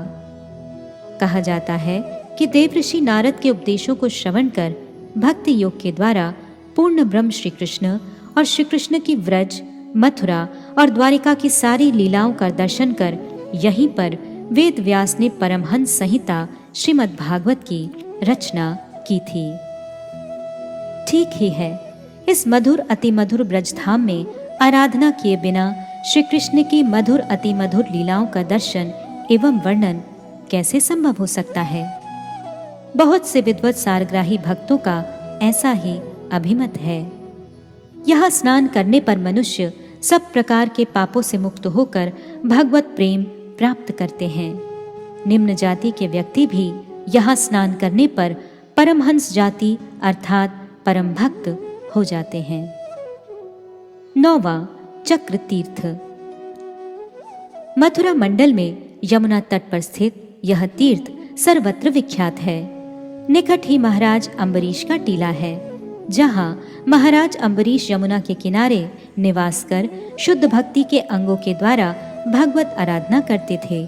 कहा जाता है कि देवऋषि नारद के उपदेशों को श्रवण कर भक्ति योग के द्वारा पूर्ण ब्रह्म श्री कृष्ण और श्री कृष्ण की व्रज, मथुरा और द्वारिका की सारी लीलाओं का दर्शन कर यहीं पर वेद व्यास ने परमहंस संहिता श्रीमद् भागवत की रचना की थी। ठीक ही है, इस मधुर अति मधुर ब्रजधाम में आराधना किए बिना श्री कृष्ण की मधुर अति मधुर लीलाओं का दर्शन एवं वर्णन कैसे संभव हो सकता है। बहुत से विद्वत सारग्राही भक्तों का ऐसा ही अभिमत है। यहाँ स्नान करने पर मनुष्य सब प्रकार के पापों से मुक्त होकर भगवत प्रेम प्राप्त करते हैं। निम्न जाति के व्यक्ति भी यहाँ स्नान करने पर परमहंस जाति अर्थात परम भक्त हो जाते हैं। 9वां चक्र तीर्थ। मथुरा मंडल में यमुना तट पर स्थित यह तीर्थ सर्वत्र विख्यात है। निकट ही महाराज अम्बरीश का टीला है, जहां महाराज अम्बरीश यमुना के किनारे निवास कर शुद्ध भक्ति के अंगों के द्वारा भगवत आराधना करते थे।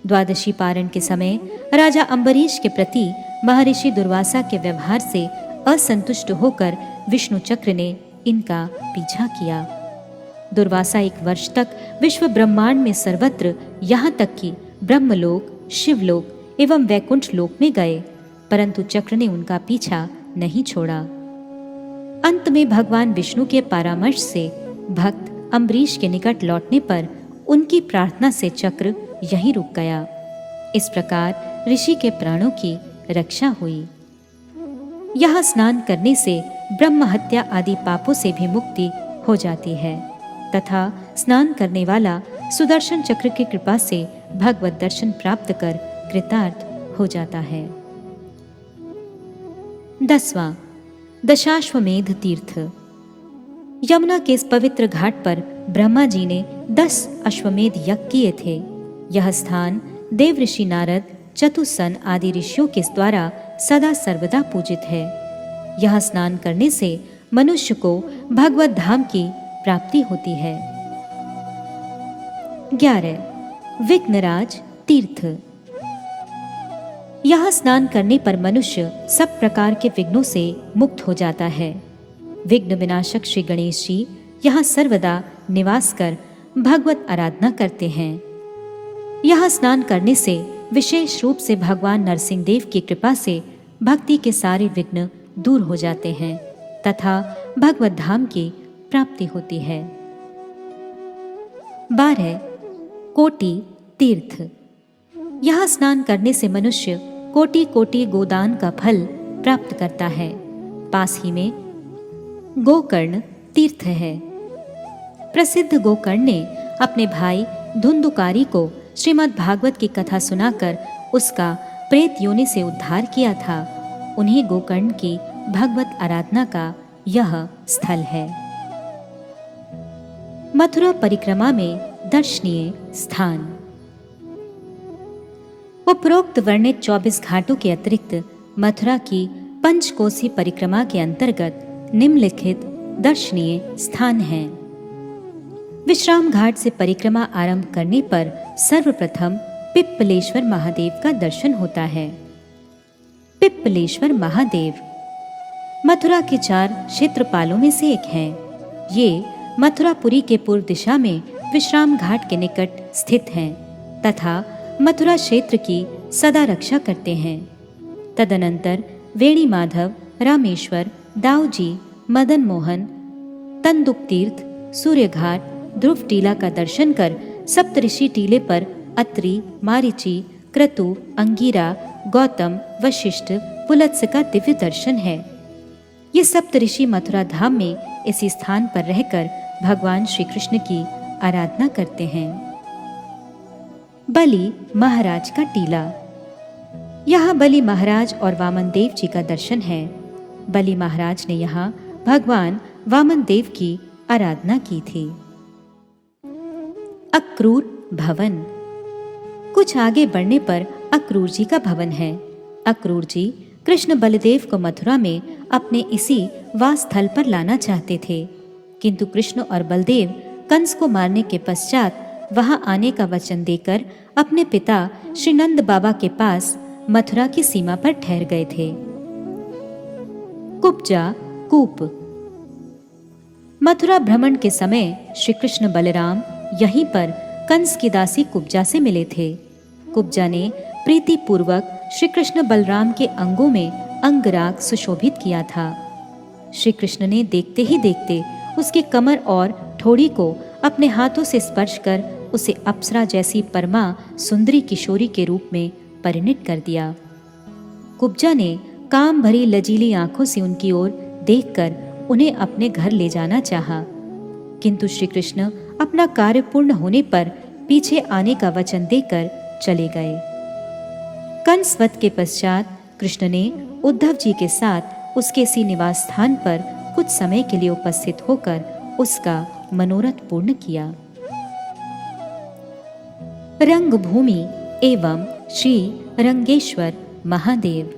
द्वादशी पारण के समय राजा अम्बरीश के प्रति महर्षि दुर्वासा के व्यवहार से असंतुष्ट होकर विष्णु चक्र ने इनका पीछा किया। दुर्वासा 1 वर्ष तक विश्व ब्रह्मांड में सर्वत्र यहाँ तक कि ब्रह्मलोक, शिवलोक एवं वैकुंठ लोक में गए, परंतु चक्र ने उनका पीछा नहीं छोड़ा। अंत में भगवान विष्णु के परामर्श से भक्त अम्बरीश के निकट लौटने पर उनकी प्रार्थना से चक्र यहीं रुक गया। इस प्रकार ऋषि के प्राणों की रक्षा हुई। यहाँ स्नान करने से ब्रह्म हत्या आदि पापों से भी मुक्ति हो जाती है तथा स्नान करने वाला सुदर्शन चक्र की कृपा से भगवत दर्शन प्राप्त कर कृतार्थ हो जाता है। 10वां दशाश्वमेध तीर्थ। यमुना के इस पवित्र घाट पर ब्रह्मा जी ने 10 अश्वमेध यज्ञ किए थे। यह स्थान देव ऋषि नारद, चतुसन आदि ऋषियों के द्वारा सदा सर्वदा पूजित है। यह स्नान करने से मनुष्य को भगवत धाम की प्राप्ति होती है। 11 विघ्नराज तीर्थ। यहाँ स्नान करने पर मनुष्य सब प्रकार के विघ्नों से मुक्त हो जाता है। विघ्न विनाशक श्री गणेश जी यहाँ सर्वदा निवास कर भगवत आराधना करते हैं। यहाँ स्नान करने से विशेष रूप से भगवान नरसिंह देव की कृपा से भक्ति के सारे विघ्न दूर हो जाते हैं तथा भगवत धाम की प्राप्ति होती है। 12 कोटि तीर्थ। यहाँ स्नान करने से मनुष्य कोटि कोटि गोदान का फल प्राप्त करता है। पास ही में गोकर्ण तीर्थ है। प्रसिद्ध गोकर्ण ने अपने भाई धुंधुकारी को श्रीमद् भागवत की कथा सुनाकर उसका प्रेत योनि से उद्धार किया था। उन्हीं गोकर्ण की भगवत आराधना का यह स्थल है। मथुरा परिक्रमा में दर्शनीय स्थान। उपरोक्त वर्णित 24 घाटों के अतिरिक्त मथुरा की पंचकोसी परिक्रमा के अंतर्गत निम्नलिखित दर्शनीय स्थान हैं। विश्राम घाट से परिक्रमा आरंभ करने पर सर्वप्रथम पिप्पलेश्वर महादेव का दर्शन होता है। पिप्पलेश्वर महादेव मथुरा के 4 क्षेत्रपालों में से एक हैं। ये मथुरापुरी के पूर्व दिशा में विश्राम घाट के निकट स्थित हैं तथा मथुरा क्षेत्र की सदा रक्षा करते हैं। तदनंतर वेणी माधव, रामेश्वर, दाऊजी, मदन मोहन, तंदुक तीर्थ, सूर्यघाट, ध्रुव टीला का दर्शन कर सप्तऋषि टीले पर अत्रि, मारीची, क्रतु, अंगिरा, गौतम, वशिष्ठ, पुलत्स्य का दिव्य दर्शन है। ये सप्तऋषि मथुरा धाम में इसी स्थान पर रहकर भगवान श्री कृष्ण की आराधना करते हैं। बलि महाराज का टीला। यहाँ बलि महाराज और वामन देव जी का दर्शन है। बलि महाराज ने यहाँ भगवान वामन देव की आराधना की थी। अक्रूर भवन। कुछ आगे बढ़ने पर अक्रूर जी का भवन है। अक्रूर जी कृष्ण बलदेव को मथुरा में अपने इसी वास स्थल पर लाना चाहते थे, किंतु कृष्ण और बलदेव कंस को मारने के पश्चात वहां आने का वचन देकर अपने पिता श्री नंद बाबा के पास मथुरा की सीमा पर ठहर गए थे। कुब्जा कूप। मथुरा भ्रमण के समय श्री कृष्ण बलराम यहीं पर कंस की दासी कुब्जा से मिले थे। कुब्जा ने प्रीति पूर्वक श्री कृष्ण बलराम के अंगों में अंगराग सुशोभित किया था। श्री कृष्ण ने देखते ही देखते उसकी कमर और ठोड़ी को अपने हाथों से स्पर्श कर उसे अप्सरा जैसी परमा सुंदरी किशोरी के रूप में परिणित कर दिया। कुब्जा ने काम भरी लजीली आंखों से उनकी ओर देखकर उन्हें अपने घर ले जाना चाहा, किंतु श्री कृष्ण अपना कार्य पूर्ण होने पर पीछे आने का वचन देकर चले गए। कंस वध के पश्चात कृष्ण ने उद्धव जी के साथ उसके इसी निवास स्थान पर कुछ समय के लिए उपस्थित होकर उसका मनोरथ पूर्ण किया। रंगभूमि एवं श्री रंगेश्वर महादेव।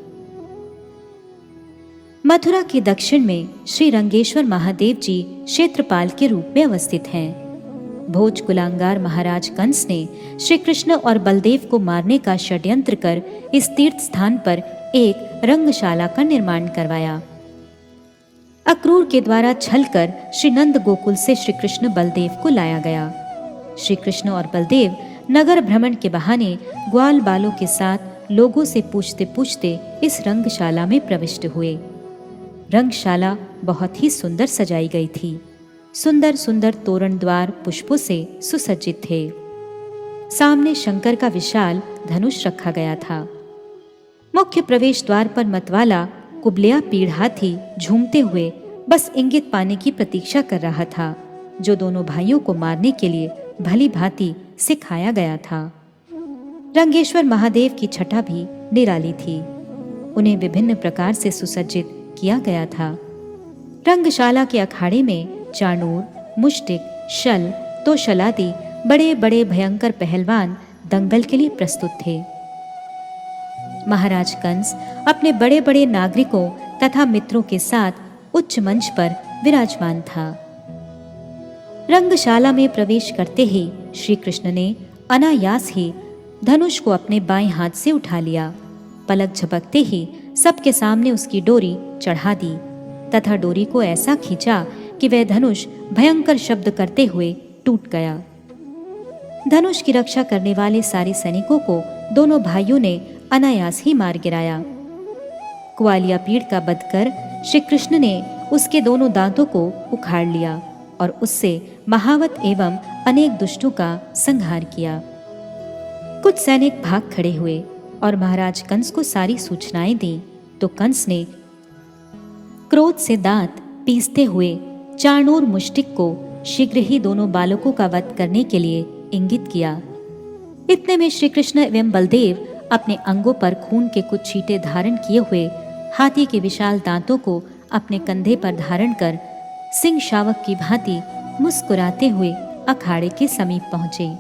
मथुरा के दक्षिण में श्री रंगेश्वर महादेव जी क्षेत्रपाल के रूप में अवस्थित हैं। भोज कुलांगार महाराज कंस ने श्री कृष्ण और बलदेव को मारने का षड्यंत्र कर इस तीर्थ स्थान पर एक रंगशाला का निर्माण करवाया। अक्रूर के द्वारा छलकर श्री नंद गोकुल से श्री कृष्ण बलदेव को लाया गया। श्री कृष्ण और बलदेव नगर भ्रमण के बहाने ग्वाल बालों के साथ लोगों से पूछते पूछते इस रंगशाला में प्रविष्ट हुए। रंगशाला बहुत ही सुंदर सजाई गई थी। सुंदर सुंदर तोरण द्वार पुष्पों से सुसज्जित थे। सामने शंकर का विशाल धनुष रखा गया था। मुख्य प्रवेश द्वार पर मतवाला कुबलिया पीढ़ हाथी झूमते हुए बस इंगित पाने की प्रतीक्षा कर रहा था, जो दोनों भाइयों को मारने के लिए भली भांति सिखाया गया था। रंगेश्वर महादेव की छटा भी निराली थी। उन्हें विभिन्न प्रकार से सुसज्जित किया गया था। रंगशाला के अखाड़े में चाणूर, मुष्टिक, शल, तोशलादि बड़े बड़े भयंकर पहलवान दंगल के लिए प्रस्तुत थे। महाराज कंस अपने बड़े बड़े नागरिकों तथा मित्रों के साथ उच्च मंच पर विराजमान था। रंगशाला में प्रवेश करते ही श्री कृष्ण ने अनायास ही धनुष को अपने बाएं हाथ से उठा लिया। पलक झपकते ही सबके सामने उसकी डोरी चढ़ा दी तथा डोरी को ऐसा खींचा कि वह धनुष भयंकर शब्द करते हुए टूट गया। धनुष की रक्षा करने वाले सारे सैनिकों को दोनों भाइयों ने अनायास ही मार गिराया। कुआलिया पीड़ का वध कर श्री कृष्ण ने उसके दोनों दांतों को उखाड़ लिया और उससे महावत एवं अनेक दुष्टों का संहार किया। कुछ सैनिक भाग खड़े हुए और महाराज कंस को सारी सूचनाएं दी तो कंस ने क्रोध से दांत पीसते हुए चाणूर मुष्टिक को शीघ्र ही दोनों बालकों का वध करने के लिए इंगित किया। इतने में श्री कृष्ण एवं बलदेव अपने अंगों पर खून के कुछ छींटे धारण किए हुए हाथी के विशाल दांतों को अपने कंधे पर धारण कर सिंह शावक की भांति मुस्कुराते हुए अखाड़े के समीप पहुंचे।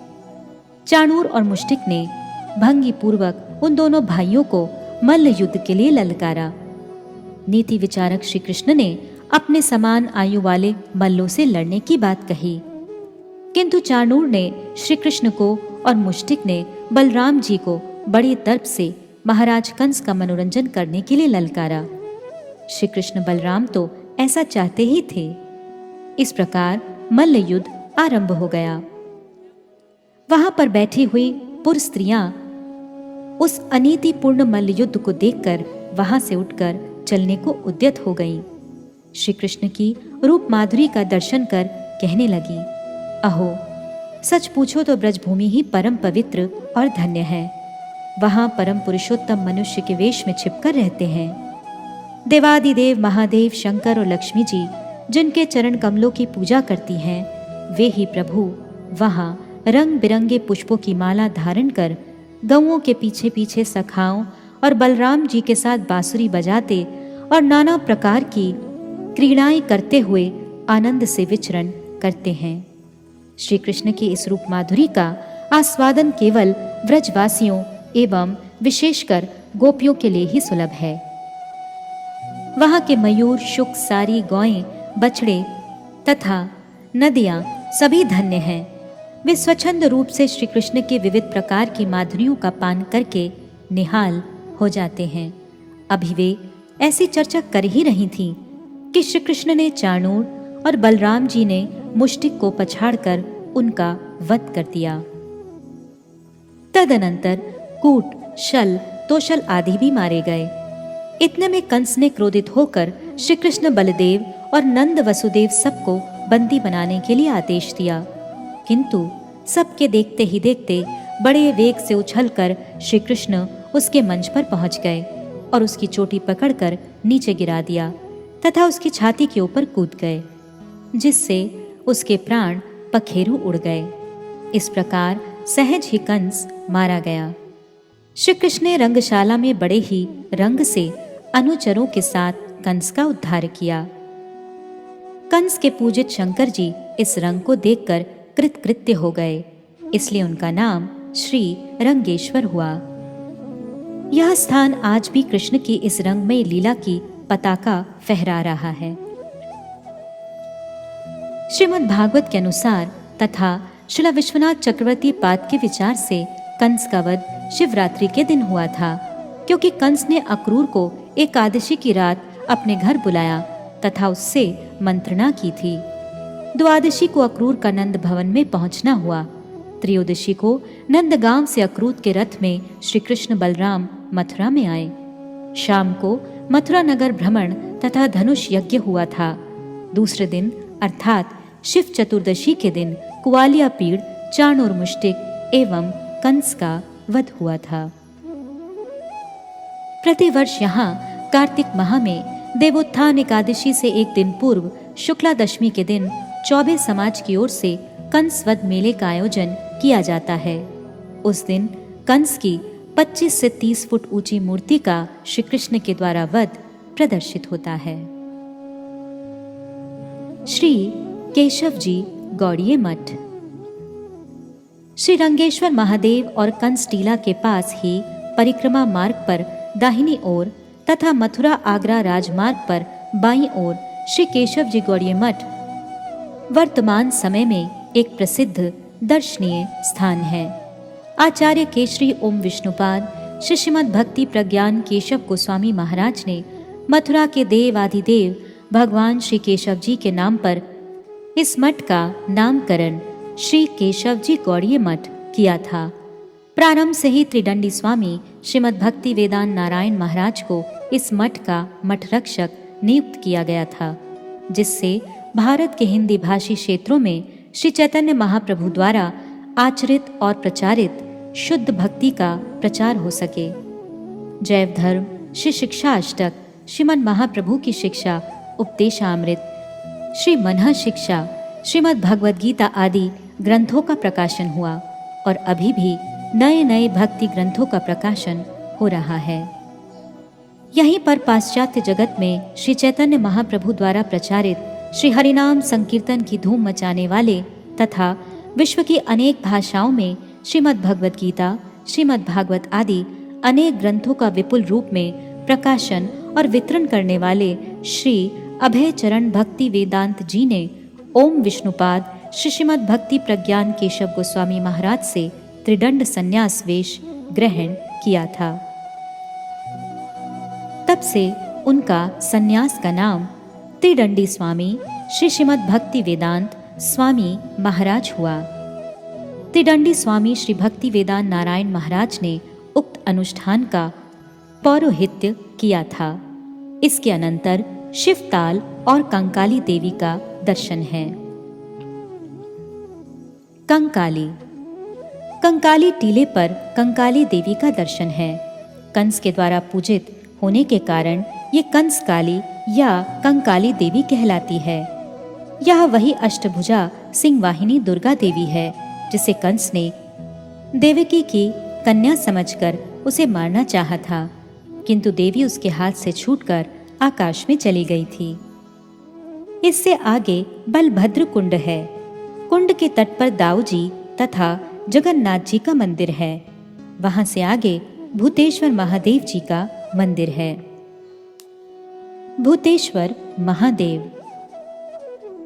चाणूर और मुष्टिक ने भंगी पूर्वक उन दोनों भाइयों को मल्ल युद्ध के लिए ललकारा। नीति विचारक श्री कृष्ण ने अपने समान आयु वाले मल्लों से लड़ने की बात कही, किंतु चाणूर ने श्री कृष्ण को और मुष्टिक ने बलराम जी को बड़े तर्क से महाराज कंस का मनोरंजन करने के लिए ललकारा। श्री कृष्ण बलराम तो ऐसा चाहते ही थे। इस प्रकार मल्ल युद्ध आरंभ हो गया। वहां पर बैठी हुई पुर स्त्रियां उस अनीतिपूर्ण मल्ल युद्ध को देखकर वहां से उठकर चलने को उद्यत हो गईं। श्री कृष्ण की रूप माधुरी का दर्शन कर कहने लगी, अहो, सच पूछो तो ब्रजभूमि ही परम पवित्र और धन्य है। वहां परम पुरुषोत्तम मनुष्य के वेश में छिपकर रहते हैं। देवादिदेव महादेव शंकर और लक्ष्मी जी जिनके चरण कमलों की पूजा करती हैं, वे ही प्रभु वहां रंग बिरंगे पुष्पों की माला धारण कर गौओं के पीछे पीछे सखाओं और बलराम जी के साथ बांसुरी बजाते और नाना प्रकार की क्रीड़ाएं करते हुए आनंद से विचरण करते हैं। श्री कृष्ण की इस रूप माधुरी का आस्वादन केवल व्रजवासियों एवं विशेषकर गोपियों के लिए ही सुलभ है। वहां के मयूर, शुक, सारी गौएं, बछड़े तथा नदियां सभी धन्य हैं। वे स्वच्छंद रूप से श्री कृष्ण के विविध प्रकार की माधुरियों का पान करके निहाल हो जाते हैं। अभी वे ऐसी चर्चा कर ही रही थीं कि श्री कृष्ण ने चाणूर और बलराम जी ने मुष्टिक को पछाड़कर उनका वध कर दिया। तदनंतर कूट, शल, तोशल आदि भी मारे गए। इतने में कंस ने क्रोधित होकर श्री कृष्ण, बलदेव और नंद वसुदेव सबको बंदी बनाने के लिए आदेश दिया, किंतु सबके देखते ही देखते बड़े वेग से उछलकर श्री कृष्ण उसके मंच पर पहुंच गए और उसकी चोटी पकड़कर नीचे गिरा दिया तथा उसकी छाती के ऊपर कूद गए, जिससे उसके प्राण पखेरु उड़ गए। इस प्रकार सहज ही कंस मारा गया। श्री कृष्ण ने रंगशाला में बड़े ही रंग से अनुचरों के साथ कंस का उद्धार किया। कंस के पूजित शंकर जी इस रंग को देखकर कृतकृत्य हो गए, इसलिए उनका नाम श्री रंगेश्वर हुआ। यह स्थान आज भी कृष्ण की इस रंगमय लीला की पताका फहरा रहा है। श्रीमद् भागवत के अनुसार तथा श्रील विश्वनाथ चक्रवर्ती पाद के विचार से कंस का वध शिवरात्रि के दिन हुआ था, क्योंकि कंस ने अक्रूर को एकादशी की रात अपने घर बुलाया तथा उससे मंत्रणा की थी। द्वादशी को अक्रूर का नंद भवन में पहुंचना हुआ। त्रयोदशी को नंदगांव से अक्रूर के रथ में श्री कृष्ण बलराम मथुरा में आए। शाम को मथुरा नगर भ्रमण तथा धनुष यज्ञ हुआ था। दूसरे दिन अर्थात शिव चतुर्दशी के दिन कुवालिया पीड़, चाणूर, मुष्टिक एवं कंस का वध हुआ था। प्रतिवर्ष यहाँ कार्तिक माह में देवोत्थान एकादशी से एक दिन पूर्व शुक्ला दशमी के दिन चौबे समाज की ओर से कंस वध मेले का आयोजन किया जाता है। उस दिन कंस की 25 से 30 फुट ऊंची मूर्ति का श्री कृष्ण के द्वारा वध प्रदर्शित होता है। श्री केशव जी गौड़ीय मठ। श्री रंगेश्वर महादेव और कंस टीला के पास ही परिक्रमा मार्ग पर दाहिनी ओर तथा मथुरा आगरा राजमार्ग पर बाईं ओर श्री केशव जी गौड़ीय मठ वर्तमान समय में एक प्रसिद्ध दर्शनीय स्थान है। आचार्य केशरी ओम विष्णुपाद श्री श्रीमद् भक्ति प्रज्ञान केशव गोस्वामी महाराज ने मथुरा के देवाधिदेव भगवान श्री केशव जी के नाम पर इस मठ का नामकरण श्री केशव जी गौड़ीय मठ किया था। प्रारंभ से ही त्रिदंडी स्वामी श्रीमद् भक्ति वेदांत नारायण महाराज को इस मठ का मठ रक्षक नियुक्त किया गया था, जिससे भारत के हिंदी भाषी क्षेत्रों में श्री चैतन्य महाप्रभु द्वारा आचरित और प्रचारित शुद्ध भक्ति का प्रचार हो सके। जैव धर्म, श्री शिक्षा अष्टक, श्रीमद् महाप्रभु की शिक्षा, उपदेशामृत, श्री मनः शिक्षा, श्रीमद् भगवद गीता आदि ग्रंथों का प्रकाशन हुआ और अभी भी नए नए भक्ति ग्रंथों का प्रकाशन हो रहा है। यहीं पर पाश्चात्य जगत में श्री चैतन्य महाप्रभु द्वारा प्रचारित श्री हरिनाम संकीर्तन की धूम मचाने वाले तथा विश्व की अनेक भाषाओं में श्रीमद् भगवद गीता, श्रीमद् भागवत आदि अनेक ग्रंथों का विपुल रूप में प्रकाशन और वितरण करने वाले श्री अभय चरण भक्ति वेदांत जी ने ओम विष्णुपाद श्री श्रीमद् भक्ति प्रज्ञान केशव गोस्वामी महाराज से त्रिदंड संन्यास वेश ग्रहण किया था। तब से उनका संन्यास का नाम त्रिदंडी स्वामी श्री श्रीमद् भक्ति वेदांत स्वामी महाराज हुआ। त्रिदंडी स्वामी श्री भक्ति वेदांत नारायण महाराज ने उक्त अनुष्ठान का पौरोहित्य किया था। इसके अनंतर शिवताल और कंकाली देवी का दर्शन है। कंकाली कंकाली टीले पर कंकाली देवी का दर्शन है। कंस के द्वारा पूजित होने के कारण ये कंसकाली या कंकाली देवी कहलाती है। यह वही अष्टभुजा सिंहवाहिनी दुर्गा देवी है जिसे कंस ने देवकी की कन्या समझकर उसे मारना चाहा था, किंतु देवी उसके हाथ से छूटकर आकाश में चली गई थी। इससे आगे बलभद्र कुंड है। कुंड के तट पर दाऊ जी तथा जगन्नाथ जी का मंदिर है। वहां से आगे भूतेश्वर महादेव जी का मंदिर है। भूतेश्वर महादेव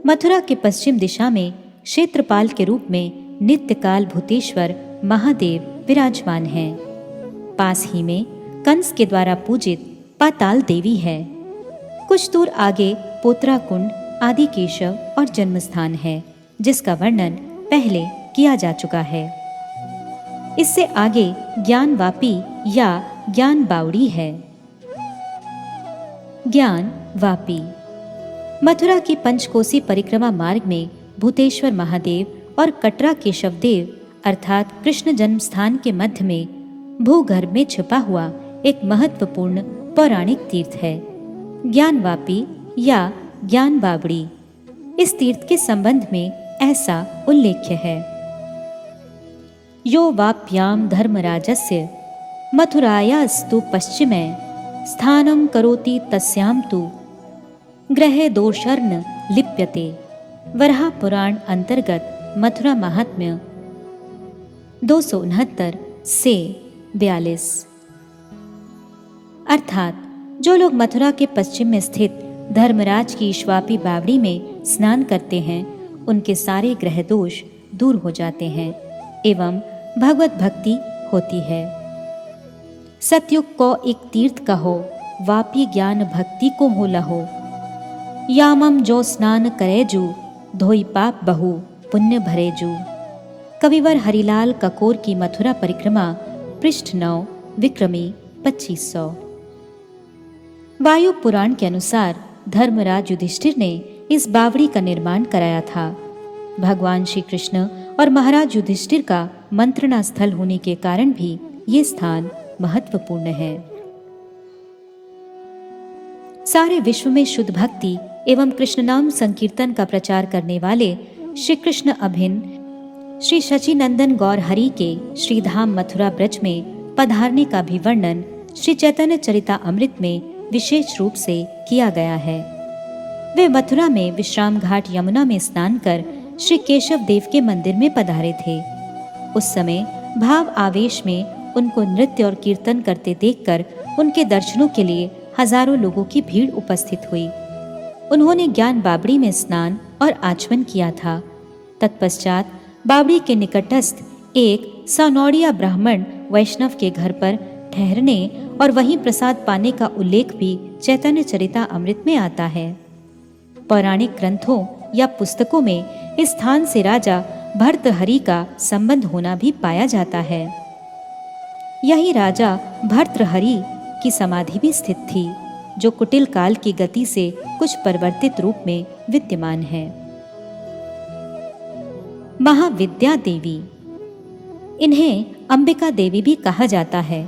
मथुरा के पश्चिम दिशा में क्षेत्रपाल के रूप में नित्यकाल भूतेश्वर महादेव विराजमान हैं। पास ही में कंस के द्वारा पूजित पाताल देवी है। कुछ दूर आगे पोतरा कुंड आदि केशव और जन्मस्थान है, जिसका वर्णन पहले किया जा चुका है। इससे आगे ज्ञान वापी या ज्ञान बावड़ी है। ज्ञान वापी मथुरा की पंचकोसी परिक्रमा मार्ग में भूतेश्वर महादेव और कटरा केशवदेव अर्थात कृष्ण जन्म स्थान के मध्य में भूगर्भ में छिपा हुआ एक महत्वपूर्ण पौराणिक तीर्थ है। ज्ञान वापी या ज्ञान बावड़ी इस तीर्थ के संबंध में ऐसा उल्लेख्य है। यो वाप्याम धर्मराजस्य मथुरायास्तु पश्चिमे स्थानं करोति तस्यां तु ग्रहे दोषर्न लिप्यते। वराह पुराण अंतर्गत मथुरा महात्म्य 269 से 42। अर्थात जो लोग मथुरा के पश्चिम में स्थित धर्मराज की ईश्वापी बावड़ी में स्नान करते हैं उनके सारे ग्रह दोष दूर हो जाते हैं एवं भगवत भक्ति होती है। सतयुग को एक तीर्थ कहो, वापी ज्ञान भक्ति को हो लहो। यामम जो स्नान करेजू, धोई पाप बहु पुण्य भरेजू। कविवर हरिलाल ककोर की मथुरा परिक्रमा पृष्ठ 9 विक्रमी 2500। वायु पुराण के अनुसार धर्मराज युधिष्ठिर ने इस बावड़ी का निर्माण कराया था। भगवान श्री कृष्ण और महाराज युधिष्ठिर का मंत्रणा स्थल होने के कारण भी ये स्थान महत्वपूर्ण है। सारे विश्व में शुद्ध भक्ति एवं कृष्ण नाम संकीर्तन का प्रचार करने वाले श्री कृष्ण अभिन्न श्री शचीनंदन गौर हरि के श्रीधाम मथुरा ब्रज में पधारने का भी वर्णन श्री चैतन्य चरितामृत में विशेष रूप से किया गया है। वे मथुरा में विश्राम घाट यमुना में स्नान कर श्री केशव देव के मंदिर में पधारे थे। उस समय भाव आवेश में उनको नृत्य और कीर्तन करते देखकर उनके दर्शनों के लिए हजारों लोगों की भीड़ उपस्थित हुई। उन्होंने ज्ञान बावड़ी में स्नान और आचमन किया था। तत्पश्चात बावड़ी के निकटस्थ एक सनौड़िया ब्राह्मण वैष्णव के घर पर ठहरने और वहीं प्रसाद पाने का उल्लेख भी चैतन्य चरितामृत में आता है। पौराणिक ग्रंथों या पुस्तकों में इस स्थान से राजा भर्तृहरि का संबंध होना भी पाया जाता है। यही राजा भर्तृहरि की समाधि भी स्थित थी, जो कुटिल काल की गति से कुछ परिवर्तित रूप में विद्यमान है। महाविद्या देवी, इन्हें अंबिका देवी भी कहा जाता है।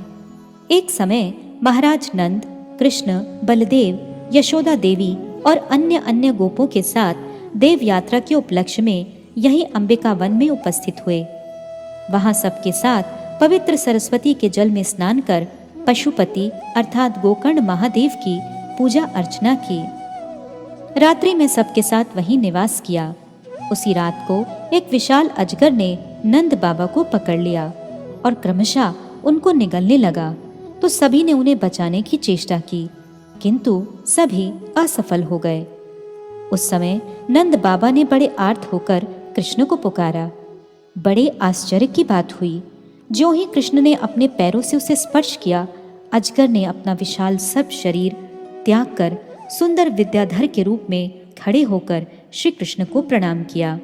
एक समय महाराज नंद, कृष्ण, बलदेव, यशोदा देवी और अन्य गोपों के साथ देव यात्रा के उपलक्ष्य में यही अंबिका वन में उपस्थित हुए। वहां सबके साथ पवित्र सरस्वती के जल में स्नान कर पशुपति अर्थात गोकर्ण महादेव की पूजा अर्चना की। रात्रि में सबके साथ वहीं निवास किया। उसी रात को एक विशाल अजगर ने नंद बाबा को पकड़ लिया और क्रमशः उनको निगलने लगा, तो सभी ने उन्हें बचाने की चेष्टा की, किंतु सभी असफल हो गए। उस समय नंद बाबा ने बड़े आर्त होकर कृष्ण को पुकारा। बड़े आश्चर्य की बात हुई, ज्यों ही कृष्ण ने अपने पैरों से उसे स्पर्श किया, अजगर ने अपना विशाल सर्प शरीर त्याग कर सुंदर विद्याधर के रूप में खड़े होकर श्री कृष्ण को प्रणाम किया।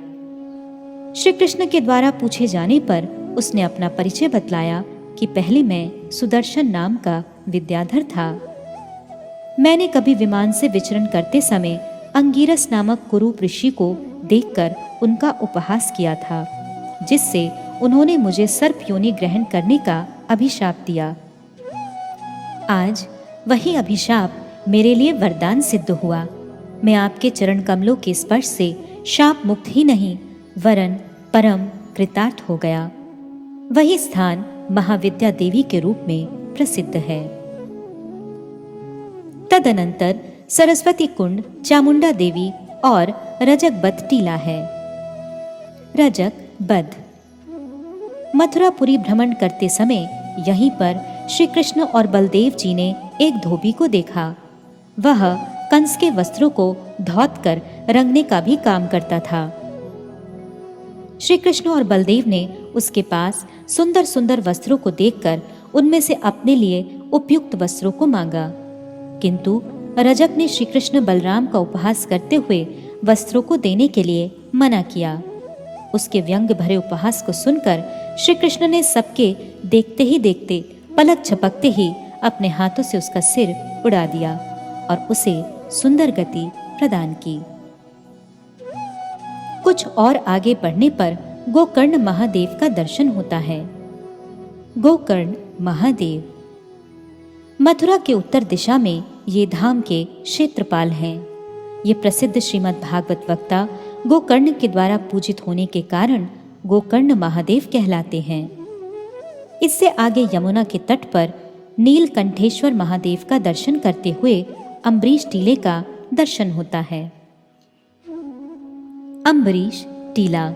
श्री कृष्ण के द्वारा पूछे जाने पर उसने अपना परिचय बतलाया कि पहले मैं सुदर्शन नाम का विद्याधर था। मैंने कभी विमान से विचरण करते समय अंगीरस नामक कुरूप ऋषि को देखकर उनका उपहास किया था, जिससे उन्होंने मुझे सर्प योनि ग्रहण करने का अभिशाप दिया। आज वही अभिशाप मेरे लिए वरदान सिद्ध हुआ। मैं आपके चरण कमलों के स्पर्श से शाप मुक्त ही नहीं वरन परम कृतार्थ हो गया। वही स्थान महाविद्या देवी के रूप में प्रसिद्ध है। तदनंतर सरस्वती कुंड, चामुंडा देवी और रजक बद टीला है। रजक बद मथुरापुरी भ्रमण करते समय यहीं पर श्री कृष्ण और बलदेव जी ने एक धोबी को देखा। वह कंस के वस्त्रों को धौत कर रंगने का भी काम करता था। श्री कृष्ण और बलदेव ने उसके पास सुंदर सुंदर वस्त्रों को देखकर उनमें से अपने लिए उपयुक्त वस्त्रों को मांगा, किंतु रजक ने श्री कृष्ण बलराम का उपहास करते हुए वस्त्रों को देने के लिए मना किया। उसके व्यंग भरे उपहास को सुनकर श्री कृष्ण ने सबके देखते ही देखते पलक झपकते ही अपने हाथों से उसका सिर उड़ा दिया और उसे सुंदर गति प्रदान की। कुछ और आगे बढ़ने पर गोकर्ण महादेव का दर्शन होता है। गोकर्ण महादेव मथुरा के उत्तर दिशा में ये धाम के क्षेत्रपाल हैं। ये प्रसिद्ध श्रीमद् भागवत वक्ता गोकर्ण के द्वारा पूजित होने के कारण गोकर्ण महादेव कहलाते हैं। इससे आगे यमुना के तट पर नीलकंठेश्वर महादेव का दर्शन करते हुए अम्बरीश टीले का दर्शन होता है। अम्बरीश टीला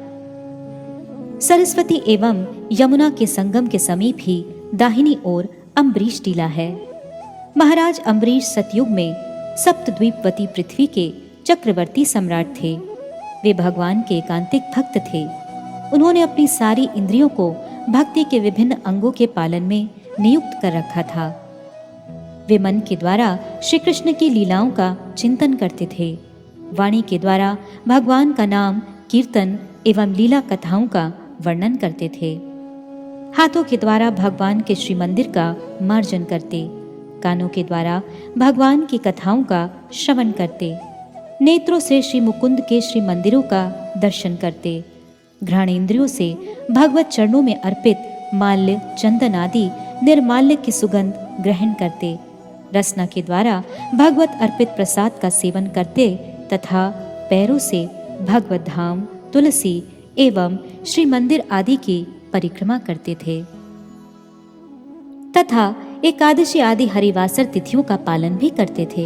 सरस्वती एवं यमुना के संगम के समीप ही दाहिनी ओर अम्बरीश टीला है। महाराज अम्बरीश सतयुग में सप्तद्वीपवती पृथ्वी के चक्रवर्ती सम्राट थे। वे भगवान के एकांतिक भक्त थे। उन्होंने अपनी सारी इंद्रियों को भक्ति के विभिन्न अंगों के पालन में नियुक्त कर रखा था। वे मन के द्वारा श्री कृष्ण की लीलाओं का चिंतन करते थे। वाणी के द्वारा भगवान का नाम, कीर्तन एवं लीला कथाओं का वर्णन करते थे। हाथों के द्वारा भगवान के श्री मंदिर का मार्जन करते, कानों के द्वारा भगवान की कथाओं का श्रवण करते, नेत्रों से श्री मुकुंद के श्री मंदिरों का दर्शन करते, घ्राणेंद्रियों से भगवत चरणों में अर्पित माल्य, चंदन आदि निर्माल्य की सुगंध ग्रहण करते, रसना के द्वारा भगवत अर्पित प्रसाद का सेवन करते तथा पैरों से भगवत धाम, तुलसी एवं श्री मंदिर आदि की परिक्रमा करते थे तथा एकादशी आदि हरिवासर तिथियों का पालन भी करते थे।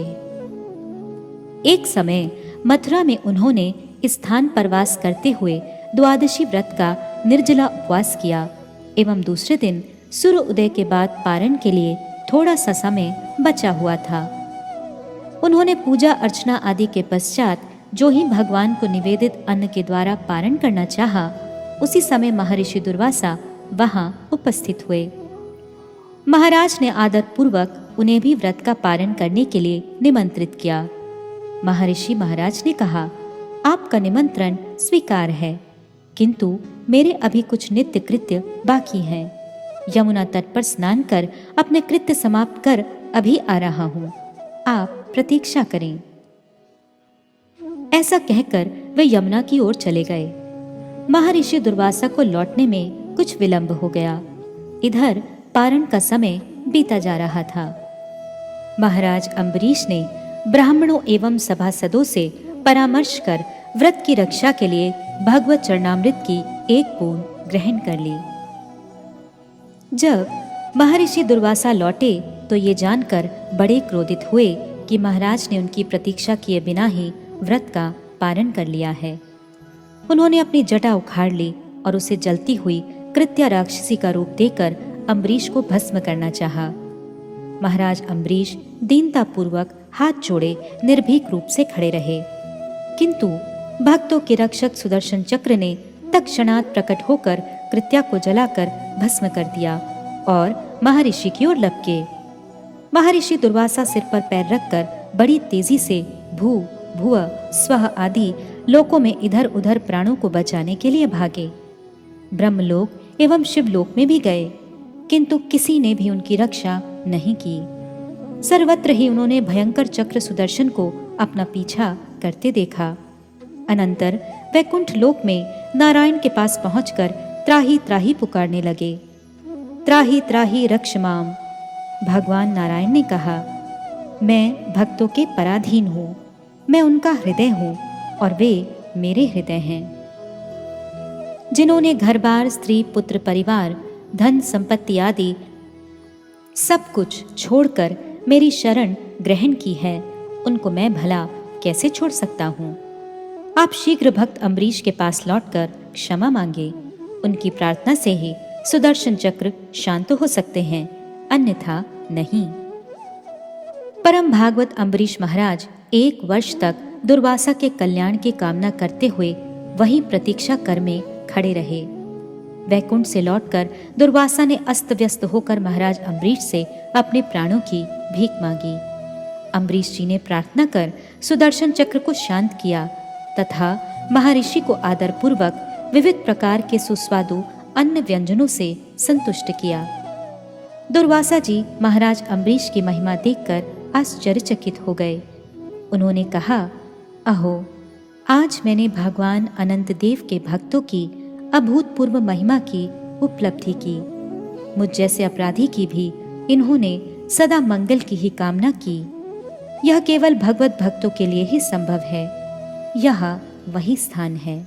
एक समय मथुरा में उन्होंने इस स्थान पर वास करते हुए द्वादशी व्रत का निर्जला उपवास किया एवं दूसरे दिन सूर्य उदय के बाद पारण के लिए थोड़ा सा समय बचा हुआ था। उन्होंने पूजा अर्चना आदि के पश्चात जो ही भगवान को निवेदित अन्न के द्वारा पारण करना चाहा, उसी समय महर्षि दुर्वासा वहां उपस्थित हुए। महाराज ने आदर पूर्वक उन्हें भी व्रत का पारण करने के लिए निमंत्रित किया। महर्षि महाराज ने कहा, आपका निमंत्रण स्वीकार है, किंतु मेरे अभी कुछ नित्य कृत्य बाकी हैं। यमुना तट पर स्नान कर अपने कृत्य समाप्त कर अभी आ रहा हूँ, आप प्रतीक्षा करें। ऐसा कहकर वे यमुना की ओर चले गए। महर्षि दुर्वासा को लौटने में कुछ विलंब हो गया। इधर पारण का समय बीता जा रहा था। महाराज अम्बरीश ने ब्राह्मणों एवं सभासदों से परामर्श कर व्रत की रक्षा के लिए भगवत चरणामृत की एक बूंद ग्रहण कर ली। जब महर्षि दुर्वासा लौटे तो ये जानकर बड़े क्रोधित हुए कि महाराज ने उनकी प्रतीक्षा किए बिना ही व्रत का पारण कर लिया है। उन्होंने अपनी जटा उखाड़ ली और उसे जलती हुई कृत्या राक्षसी का रूप देकर अम्बरीश को भस्म करना चाहा। महाराज अम्बरीश दीनतापूर्वक हाथ जोड़े निर्भीक रूप से खड़े रहे, किंतु भक्तों के रक्षक सुदर्शन चक्र ने तत्क्षणात प्रकट होकर कृत्या को जलाकर भस्म कर दिया और महर्षि की ओर लपके। महर्षि दुर्वासा सिर पर पैर रखकर बड़ी तेजी से भू भुव स्वः आदि लोकों में इधर उधर प्राणों को बचाने के लिए भागे। ब्रह्मलोक एवं शिवलोक में भी गए, किंतु किसी ने भी उनकी रक्षा नहीं की। सर्वत्र ही उन्होंने भयंकर चक्र सुदर्शन को अपना पीछा करते देखा। अनंतर वैकुंठ लोक में नारायण के पास पहुंचकर त्राही त्राही पुकारने लगे। त्राही त्राही रक्ष माम। भगवान नारायण ने कहा, मैं भक्तों के पराधीन हूँ, मैं उनका हृदय हूँ और वे मेरे हृदय हैं। जिन्होंने घर बार, स्त्री, पुत्र, परिवार, धन संपत्ति आदि सब कुछ छोड़कर मेरी शरण ग्रहण की है, उनको मैं भला कैसे छोड़ सकता हूँ। आप शीघ्र भक्त अम्बरीश के पास लौटकर क्षमा मांगे। उनकी प्रार्थना से ही सुदर्शन चक्र शांत हो सकते हैं, अन्यथा नहीं। परम भागवत अम्बरीश महाराज 1 वर्ष तक दुर्वासा के कल्याण की कामना करते हुए वहीं प्रतीक्षा कर में खड़े रहे। वैकुंठ से लौटकर दुर्वासा ने अस्त व्यस्त होकर महाराज अम्बरीश से अपने प्राणों की भीख मांगी। अम्बरीश जी ने प्रार्थना कर सुदर्शन चक्र को शांत किया तथा महर्षि को आदरपूर्वक विविध प्रकार के सुस्वादु अन्न व्यंजनों से संतुष्ट किया। दुर्वासा जी महाराज अम्बरीश की महिमा देखकर आश्चर्यचकित हो गए। उन्होंने कहा, अहो, आज मैंने भगवान अनंत देव के भक्तों की अभूतपूर्व महिमा की उपलब्धि की। मुझ जैसे अपराधी की भी इन्होंने सदा मंगल की ही कामना की। यह केवल भगवत भक्तों के लिए ही संभव है। यह वही स्थान है।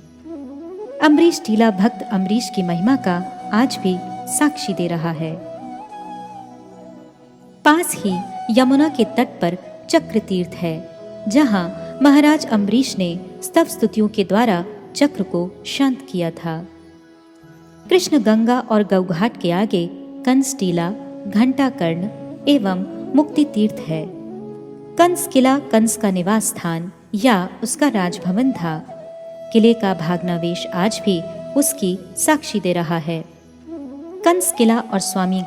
अम्बरीश टीला भक्त अम्बरीश की महिमा का आज भी साक्षी दे रहा है। पास ही यमुना के तट पर चक्र तीर्थ है, जहां महाराज अम्बरीश ने स्तव स्तुतियों के द्वारा चक्र को शांत किया था। कृष्ण गंगा और गौघाट के आगे कंस टीला, घंटा कर्ण एवं मुक्ति तीर्थ है। कंस किला कंस का निवास स्थान या उसका राजभवन था। किले का भाग्नावेश आज भी उसकी साक्षी दे रहा है। कंस किला और स्वामी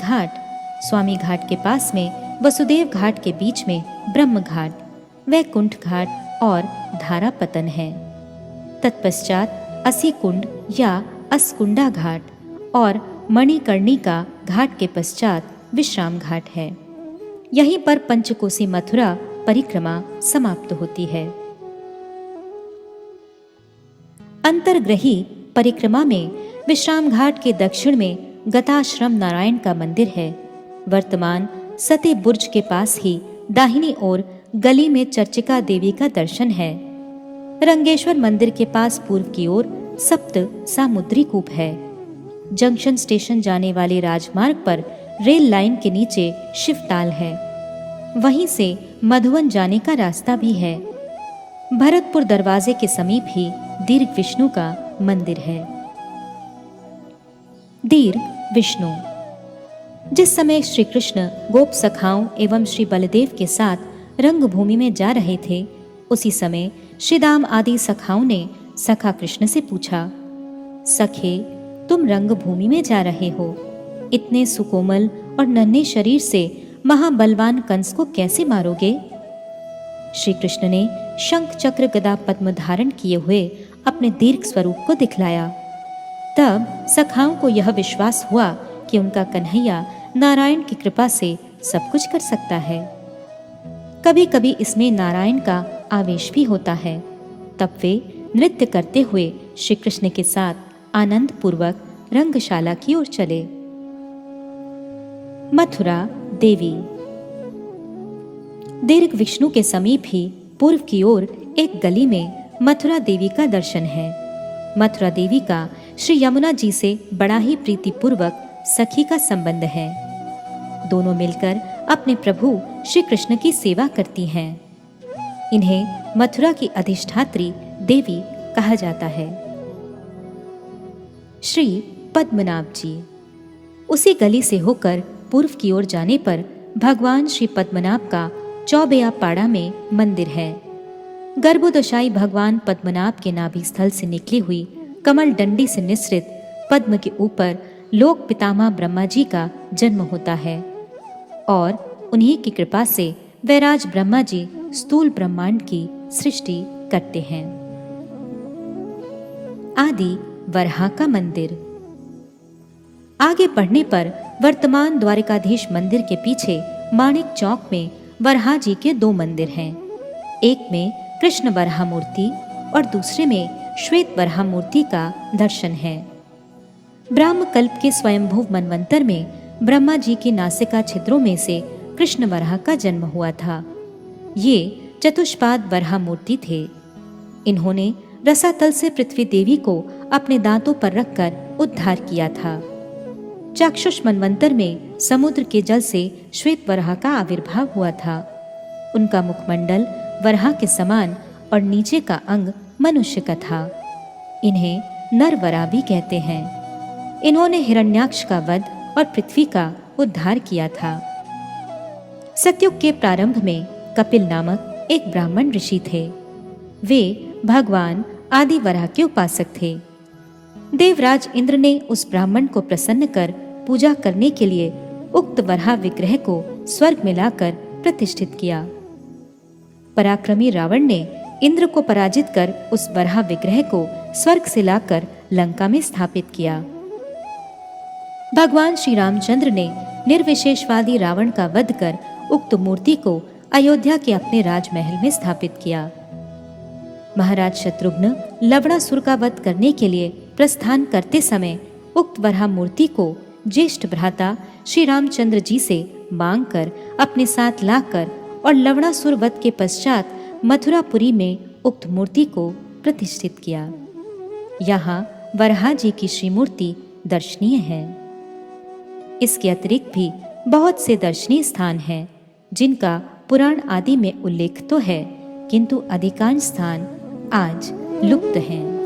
घाट के पास में वसुदेव घाट के बीच में ब्रह्म घाट, वैकुंठ घाट और धारापतन है। तत्पश्चात असी कुंड या अस्कुंडा घाट और मणिकर्णिका घाट के पश्चात विश्राम घाट है। यहीं पर पंचकोसी मथुरा परिक्रमा समाप्त होती है। अंतर्ग्रही परिक्रमा में विश्राम घाट के दक्षिण में गताश्रम नारायण का मंदिर है। वर्तमान सती बुर्ज के पास ही दाहिनी ओर गली में चर्चिका देवी का दर्शन है। रंगेश्वर मंदिर के पास पूर्व की ओर सप्त सामुद्री कूप है। जंक्शन स्टेशन जाने वाले राजमार्ग पर रेल लाइन के नीचे शिवताल है। वहीं से मधुवन जाने का रास्ता भी है। भरतपुर दरवाजे के समीप ही दीर्घ विष्णु का मंदिर है। दीर्घ विष्णु। जिस समय श्री कृष्ण गोप सखाओं एवं श्री बलदेव के साथ रंगभूमि में जा रहे थे, उसी समय श्री दाम आदि सखाओं ने सखा कृष्ण से पूछा, सखे, तुम रंगभूमि में जा रहे हो, इतने सुकोमल और नन्हे शरीर से महाबलवान कंस को कैसे मारोगे? श्री कृष्ण ने शंख चक्र गदा पद्म धारण किए हुए अपने दीर्घ स्वरूप को दिखलाया। तब सखाओं को यह विश्वास हुआ कि उनका कन्हैया नारायण की कृपा से सब कुछ कर सकता है। कभी कभी इसमें नारायण का आवेश भी होता है। तब वे नृत्य करते हुए श्री कृष्ण के साथ आनंद पूर्वक रंगशाला की ओर चले। मथुरा देवी। दीर्घ विष्णु के समीप ही पूर्व की ओर एक गली में मथुरा देवी का दर्शन है। मथुरा देवी का श्री यमुना जी से बड़ा ही प्रीतिपूर्वक सखी का संबंध है। दोनों मिलकर अपने प्रभु श्री कृष्ण की सेवा करती हैं। इन्हें मथुरा की अधिष्ठात्री देवी कहा जाता है। श्री पद्मनाभ जी। उसी गली से होकर पूर्व की ओर जाने पर भगवान श्री पद्मनाभ का चौबेयापाड़ा में मंदिर है। गर्भोदशाई भगवान पद्मनाभ के नाभि स्थल से निकली हुई कमल डंडी से निसृत पद्म के ऊपर लोक पितामह ब्रह्मा जी का जन्म होता है और उन्हीं की कृपा से वैराज ब्रह्मा जी स्थूल ब्रह्मांड की सृष्टि करते हैं। आदि वराह का मंदिर। आगे बढ़ने पर वर्तमान द्वारिकाधीश मंदिर के पीछे माणिक चौक में वराह जी के 2 मंदिर हैं। एक में कृष्ण वराह मूर्ति और दूसरे में श्वेत वराह मूर्ति का दर्शन है। ब्राह्म कल्प के स्वयंभू मनवंतर में ब्रह्मा जी की नासिका छिद्रों में से कृष्ण वराह का जन्म हुआ था। ये चतुष्पाद वराह मूर्ति थे। इन्होंने रसातल से पृथ्वी देवी को अपने दांतों पर रखकर उद्धार किया था। चाक्षुष मनवंतर में समुद्र के जल से श्वेत वराह का आविर्भाव हुआ था। उनका मुखमंडल वराह के समान और नीचे का अंग मनुष्य का था। इन्हें नर वराह भी कहते हैं। इन्होंने हिरण्याक्ष का वध और पृथ्वी का उद्धार किया था। सतयुग के प्रारंभ में कपिल नामक एक ब्राह्मण ऋषि थे। वे भगवान आदि वराह के उपासक थे। देवराज इंद्र ने उस ब्राह्मण को प्रसन्न कर पूजा करने के लिए उक्त वराह विग्रह को स्वर्ग में लाकर प्रतिष्ठित किया। पराक्रमी रावण ने इंद्र को पराजित कर उस वराह विग्रह को स्वर्ग से लाकर लंका में स्थापित किया। भगवान श्री रामचंद्र ने निर्विशेषवादी रावण का वध कर उक्त मूर्ति को अयोध्या के अपने राजमहल में स्थापित किया। महाराज शत्रुघ्न लवणासुर का वध करने के लिए प्रस्थान करते समय उक्त वराह मूर्ति को ज्येष्ठ भ्राता श्री रामचंद्र जी से मांगकर अपने साथ लाकर और लवणासुर वध के पश्चात मथुरापुरी में उक्त मूर्ति को प्रतिष्ठित किया। यहाँ वराह जी की श्रीमूर्ति दर्शनीय है। इसके अतिरिक्त भी बहुत से दर्शनीय स्थान हैं जिनका पुराण आदि में उल्लेख तो है, किंतु अधिकांश स्थान आज लुप्त हैं।